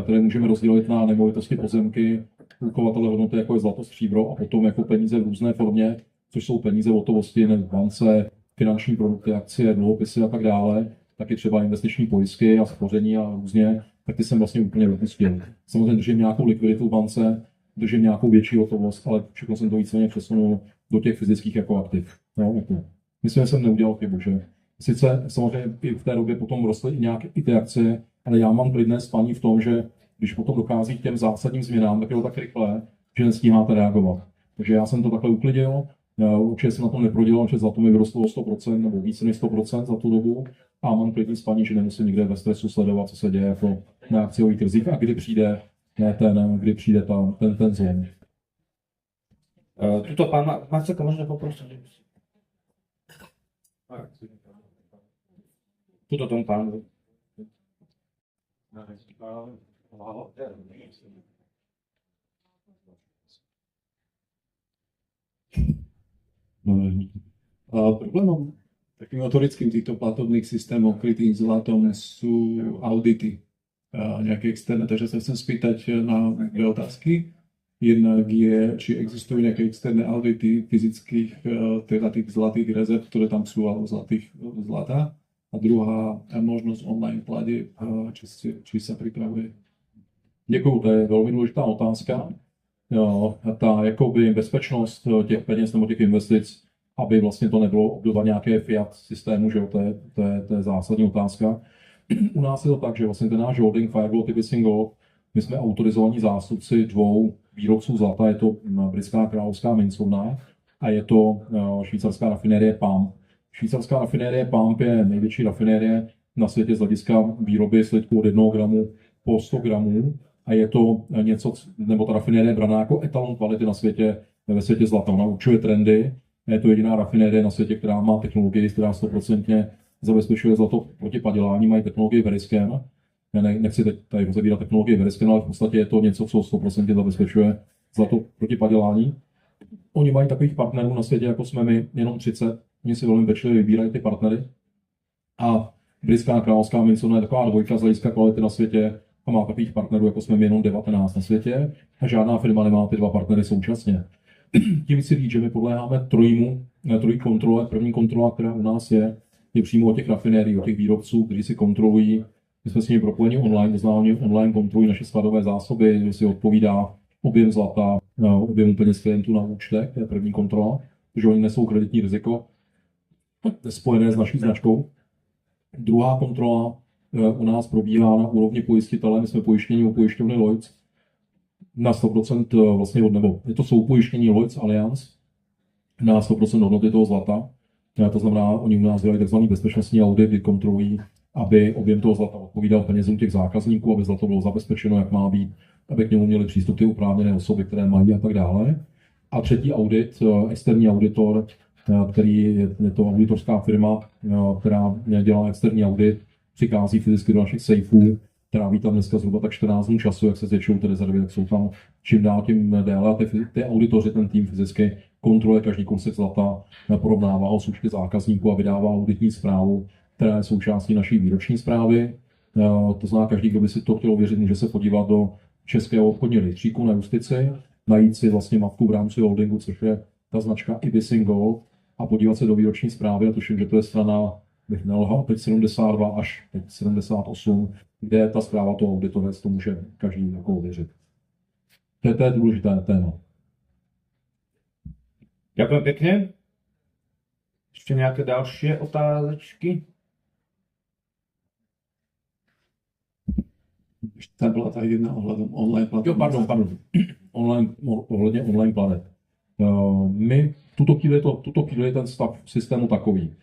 které můžeme rozdělit na nemovitosti, pozemky, uchovatele hodnoty, jako je zlato, stříbro a potom jako peníze v různé formě, což jsou peníze v hotovosti, v bance, finanční produkty, akcie, dluhopisy a tak dále, taky třeba investiční pojistky a spoření a různě, tak ty jsem vlastně úplně vypustil. Samozřejmě držím nějakou likviditu v bance, držím nějakou větší hotovost, ale všechno jsem to víceméně přesunul do těch fyzických jako aktiv. No, jako. Myslím, že jsem neudělal chybu, že sice samozřejmě i v té době potom rostly i nějaké i ty akcie, ale já mám klidné spaní v tom, že když potom dochází k těm zásadním změnám, tak je to tak rychle, že nestíháte reagovat. Takže já jsem to takhle uklidil, určitě jsem na tom neprodělal, že zlato mi vyrostlo o 100% nebo více než 100% za tu dobu a mám klidný spaní, že nemusím nikde ve stresu sledovat, co se děje jako na akciových trzích a kdy přijde ten zlom. Tuto pána Marcelka možno poprosiť. Tuto tomu pánu. Problémom takým notorickým týchto platobných systémov krytých zlatom sú audity nejaké externé. Takže sa chcem spýtať na dve otázky. Jednak je, či existujú nejaké externé audity fyzických, teda tých zlatých rezerv, ktoré tam sú, alebo zlata. A druhá možnosť online platieb, či sa pripravuje. Děkuju, to je velmi důležitá otázka. Jo, ta jakoby bezpečnost těch peněz nebo těch investic, aby vlastně to nebylo obdoba nějaké fiat systému, že jo, to je zásadní otázka. U nás je to tak, že vlastně ten náš holding Firegold Tibicin Gold, my jsme autorizovaní zástupci 2 výrobců zlata, je to britská královská mincovna a je to švýcarská rafinérie PAMP. Švýcarská rafinérie PAMP je největší rafinérie na světě z hlediska výroby slitku od 1 gramu po 100 gramů a je to něco, nebo ta rafinérie je braná jako etalon kvality na světě, ve světě zlata. Ona určuje trendy, je to jediná rafinérie na světě, která má technologii, která 100% zabezpečuje zlato proti padělání, mají technologii Veriscan. Já nechci teď tady rozebírat technologii Veriscan, ale v podstatě je to něco, co 100% zabezpečuje zlato proti padělání. Oni mají takových partnerů na světě, jako jsme my, jenom 30. Oni si velmi pečlivě vybírají ty partnery. A britská královská mincovna je taková dvojka z hlediska kvality na světě a má takových partnerů, jako jsme my, jenom 19 na světě. A žádná firma nemá ty 2 partnery současně. Tím si říct, že my podléháme trojí kontrole. První kontrola, která u nás je přímo od těch rafinérií, od těch výrobců, kteří si kontrolují. My jsme s nimi propojeni online, to znamená, oni online kontrolují naše skladové zásoby, že si odpovídá objem zlata, objem peněz klientů na účtech, to je první kontrola, protože oni nesou kreditní riziko spojené s naší značkou. Druhá kontrola u nás probíhá na úrovni pojistitele, my jsme pojištění u pojišťovny Lloyds na 100% vlastně nebo je to soupojištění Lloyds Alliance na 100% hodnoty toho zlata. To znamená, oni u nás dělají tzv. Bezpečnostní audit, kdy kontrolují, aby objem toho zlata odpovídal penězům těch zákazníků, aby zlato bylo zabezpečeno, jak má být, aby k němu měli přístup ty oprávněné osoby, které mají a tak dále. A třetí audit, externí auditor, který je to auditorská firma, která dělá externí audit, přichází fyzicky do našich sejfů, tráví tam dneska zhruba tak 14 dnů času, jak se zvětšují ty rezervy, tak jsou tam čím dál tím déle. A ty auditoři, ten tým fyzicky kontroluje každý kousek zlata, porovnává ho s účty zákazníků a vydává auditní zprávu, která je součástí naší výroční zprávy. To znamená, každý, kdo by si to chtěl věřit, může se podívat do českého obchodního rejstříku na Justici, najít si vlastně mapku v rámci holdingu, což je ta značka Tibicin Gold, a podívat se do výroční zprávy, a tuším, že to je strana, bych nelhal, teď 72 až teď 78, kde ta zpráva toho auditora, to může každý jako ověřit. To je důležité téma. Ďakujem pekne. Ešte nejaké ďalšie otázky? Tam byla ta jedna ohledom online Jo, platformy. pardon. Ohledně online planet. My v tuto chvíli je ten stav systému takový.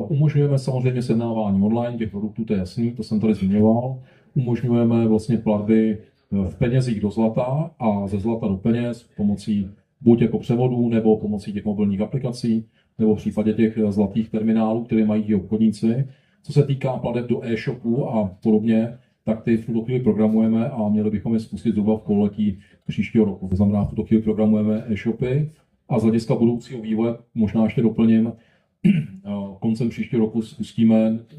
Umožňujeme samozřejmě sjednávání online těch produktů, to je jasný, to jsem tady zmiňoval. Umožňujeme vlastně platby v penězích do zlata a ze zlata do peněz pomocí buď jako převodů, nebo pomocí těch mobilních aplikací, nebo v případě těch zlatých terminálů, které mají ti obchodníci. Co se týká plateb do e-shopu a podobně, tak ty v tuto chvíli programujeme a měli bychom je spustit zhruba v pololetí příštího roku. To znamená, v tuto chvíli programujeme e-shopy a z hlediska budoucího vývoje možná ještě doplním, koncem příštího roku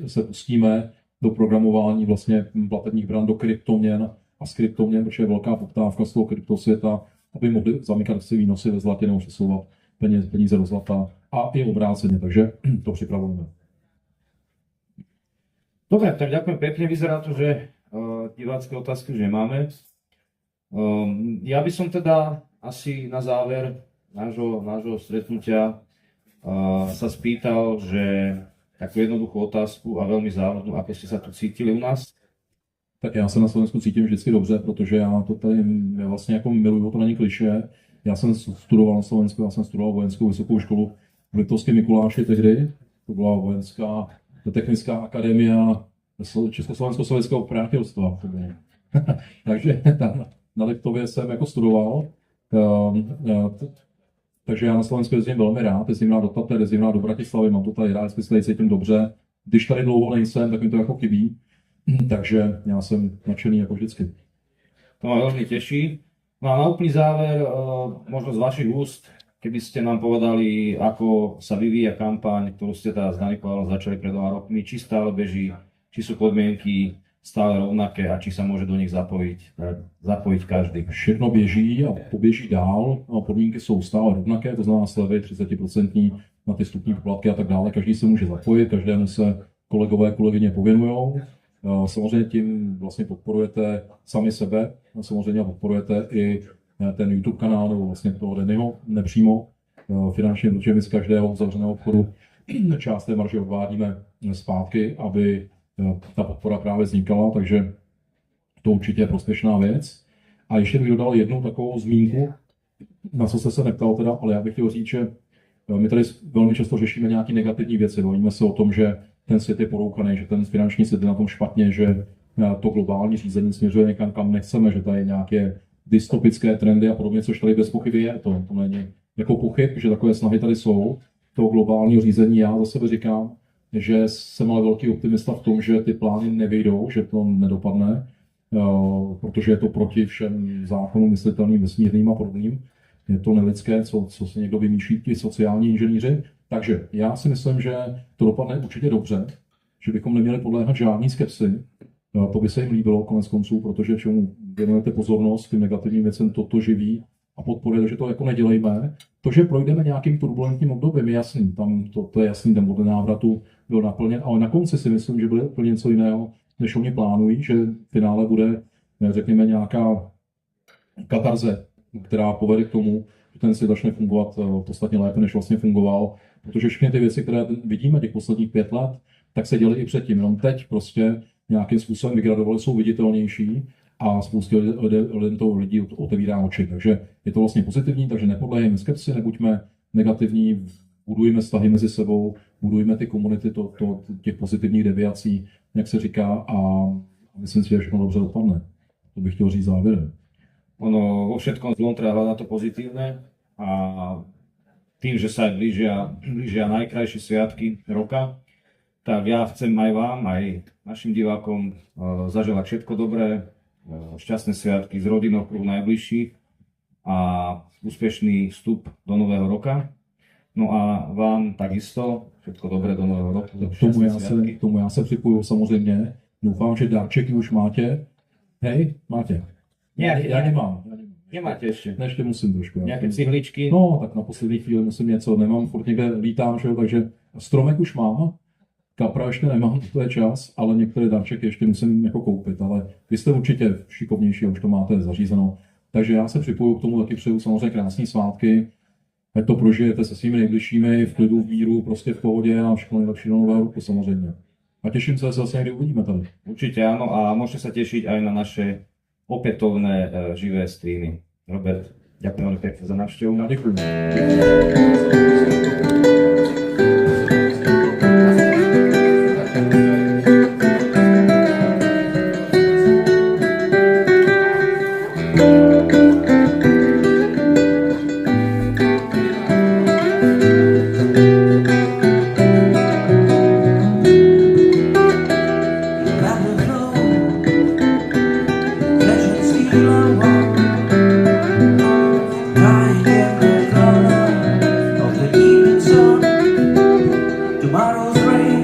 se pustíme do programování vlastně platebních bran do kryptoměn a z kryptoměn, protože je velká poptávka z toho kryptosvěta, aby mohli zamykat si výnosy ve zlatě nebo přesouvat peníze do zlata a i obráceně, takže to připravujeme. Dobre, tak ďakujem pekne. Vyzerá to, že divácké otázky už nemáme. Ja by som teda asi na záver nášho stretnutia sa spýtal, že takú jednoduchú otázku a veľmi závodnú, ako ste sa tu cítili u nás. Tak já se na Slovensku cítím vždycky dobře, protože já to tady vlastně jako miluju, to není klišé. Já jsem studoval na Slovensku, já jsem studoval vojenskou vysokou školu v Liptovském Mikuláši tehdy. To byla vojenská technická akademia Československo-sovětského přátelstva. Takže tam na Liptově jsem jako studoval. Takže já na Slovensku jezdím velmi rád, jezdím rád do Tater, jezdím rád do Bratislavy, mám to tady rád, se tady cítím dobře. Když tady dlouho nejsem, tak mi to jako chybí. Takže já jsem nadšený jako vždycky. To ma veľmi teší. No a na úplný záver, možno z vašich úst, keby ste nám povedali, ako sa vyvíja kampaň, ktorú ste teda s Danikou začali pred 2 rokmi, či stále beží, či sú podmienky stále rovnaké a či sa môže do nich zapojiť každý. Všechno běží a poběží dál a podmínky jsou stále rovnaké, to znamená slevy 30% na ty vstupní poplatky a tak dále. Každý se může zapojit, každému se kolegové, kolegyně pověnujou. Samozřejmě tím vlastně podporujete sami sebe, samozřejmě podporujete i ten YouTube kanál nebo vlastně toho Dennyho nepřímo finančně, protože my z každého uzavřeného obchodu část té marže odvádíme zpátky, aby ta podpora právě vznikala, takže to určitě je prospěšná věc. A ještě bych dodal jednu takovou zmínku, na co jste se neptal teda, ale já bych chtěl říct, že my tady velmi často řešíme nějaké negativní věci. Bavíme se o tom, že ten svět je porouchaný, že ten finanční svět je na tom špatně, že to globální řízení směřuje někam, kam nechceme, že tady nějaké dystopické trendy a podobně, což tady bez pochyby je. To není jako pochyb, že takové snahy tady jsou. To globálního řízení já za sebe říkám, že jsem ale velký optimista v tom, že ty plány nevyjdou, že to nedopadne, protože je to proti všem zákonům myslitelným, vesmírným a podobným. Je to nelidské, co si někdo vymýšlí, ti sociální inženýři. Takže já si myslím, že to dopadne určitě dobře, že bychom neměli podléhat žádný skepsi. To by se jim líbilo konec konců, protože čemu věnujete pozornost tím negativním věcem, toto živí a podporuje, že to jako nedělejme. To, že projdeme nějakým turbulentním obdobím, je jasný, tam to je jasný, ten model návratu byl naplněn, ale na konci si myslím, že bude úplně něco jiného, než oni plánují, že v finále bude, řekněme, nějaká katarze, která povede k tomu, že ten svět začne fungovat podstatně lépe, než vlastně fungoval, protože všechny ty věci, které vidíme těch posledních 5 let, tak se děly i předtím, jenom teď prostě nějakým způsobem vygradovaly, jsou viditelnější a spoustě lidem to lidí otevírá oči. Takže je to vlastně pozitivní, takže nepodléhejme skepsi, nebuďme negativní, budujme vztahy mezi sebou, budujme ty komunity těch pozitivních deviací, jak se říká, a myslím si, že všechno dobře dopadne. To bych chtěl říct závěrem. Ono vo všetkom zlom treba hľadať to pozitívne a tým, že sa aj blížia najkrajšie sviatky roka, tak ja chcem aj vám, aj našim divákom zaželať všetko dobré, šťastné sviatky z rodinnou kruhu najbližších a úspešný vstup do nového roka. No a vám takisto všetko dobré do nového roku. K tomu já se připoju samozřejmě. Doufám, že dárčeky už máte. Hej, máte. Já nemám. Nemáte ešte? Ještě musím trošku. Nejaké cihličky? No, tak na poslední chvíli musím něco. Nemám, furt někde lítám, že jo, takže stromek už mám. kapra ještě nemám, to je čas, ale některé darčeky ještě musím jako koupit, ale vy jste určitě šikovnější a už to máte zařízeno. Takže já se připoju k tomu, taky přeju samozřejmě krásné svátky, ať to prožijete se svými nejbližšími v klidu, v míru, prostě v pohodě a všechno nejlepší do nového roku samozřejmě. A těším se, že se zase někdy uvidíme tady. Určite áno a môžete sa tešiť aj na naše opätovné živé streamy. Robert, ďakujem veľmi pekne za návštevu. Já děkuji. Tomorrow's rain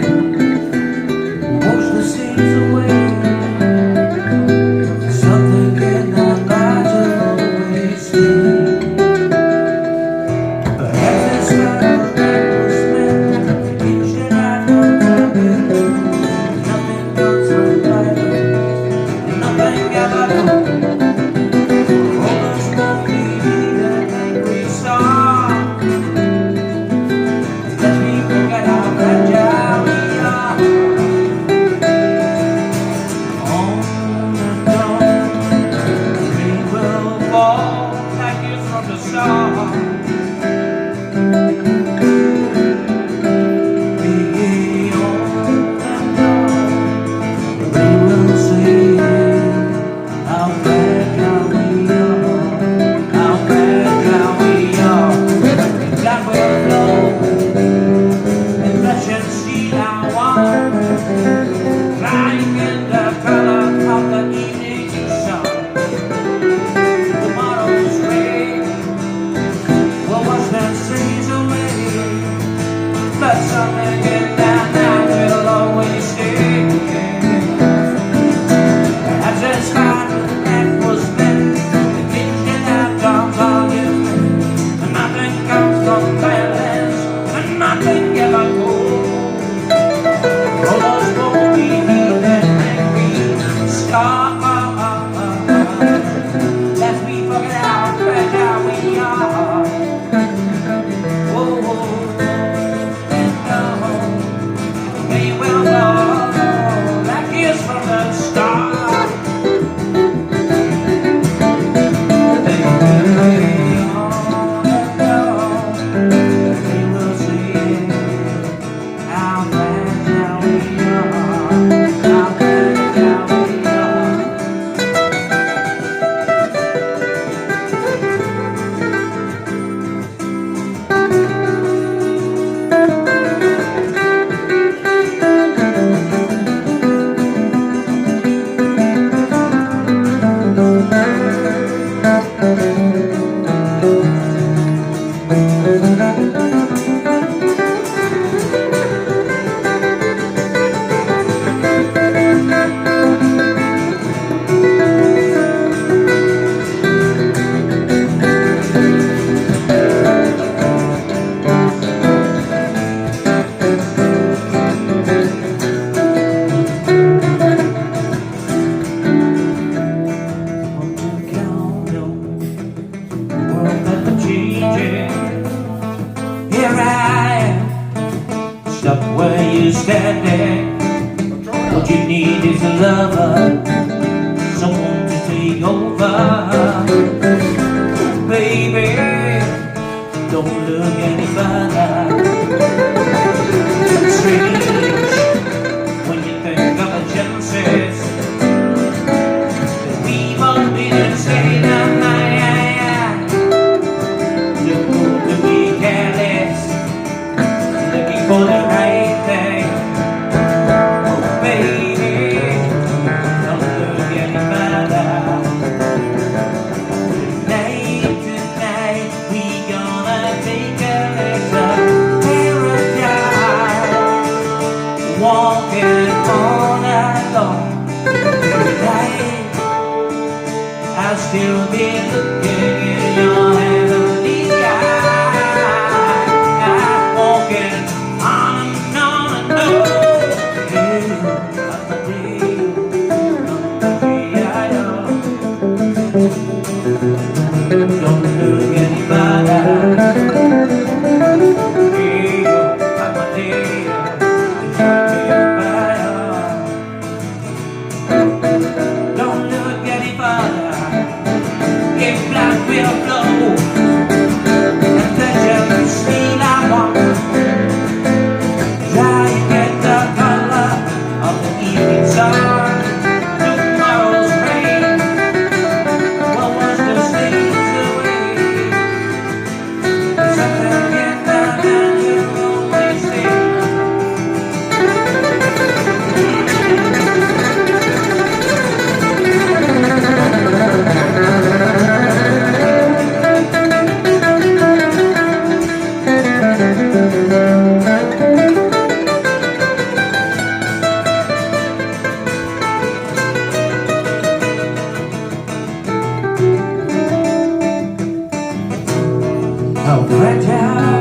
wash the seas away. Something in our lives will always stay. Perhaps it's not that was meant. Each and I know nothing comes from life, nothing ever comes. All us won't be that angry song. Let me forget how fragile we are. On and on, we will fall like you from the star. We on and on, we will see how fragile we are, how fragile we are. That will flow. And let you see how I'm crying in the color of the evening sun. Tomorrow's rain will wash the seas away, but something in that night will always stay. Perhaps it's fine that was meant to teach you that comes all you meant, and nothing comes from balance, and nothing ever goes. All those won't be that angry star. Lest we forget how fragile we are. Oh, and we will know that kiss from the start. We will see how fragile we are, how fragile we are. Here I am, stuck where you standing. What you need is a lover, someone to take over. Baby, don't look any further. It's strange when you think of the chances that we both be the same. To be careless, looking for the right thing. Oh baby, don't look any further. Tonight, we gonna take a little paradise, walking all night long. Tonight, I'll still be looking in your heavenly eyes, walking on and on and on. How fragile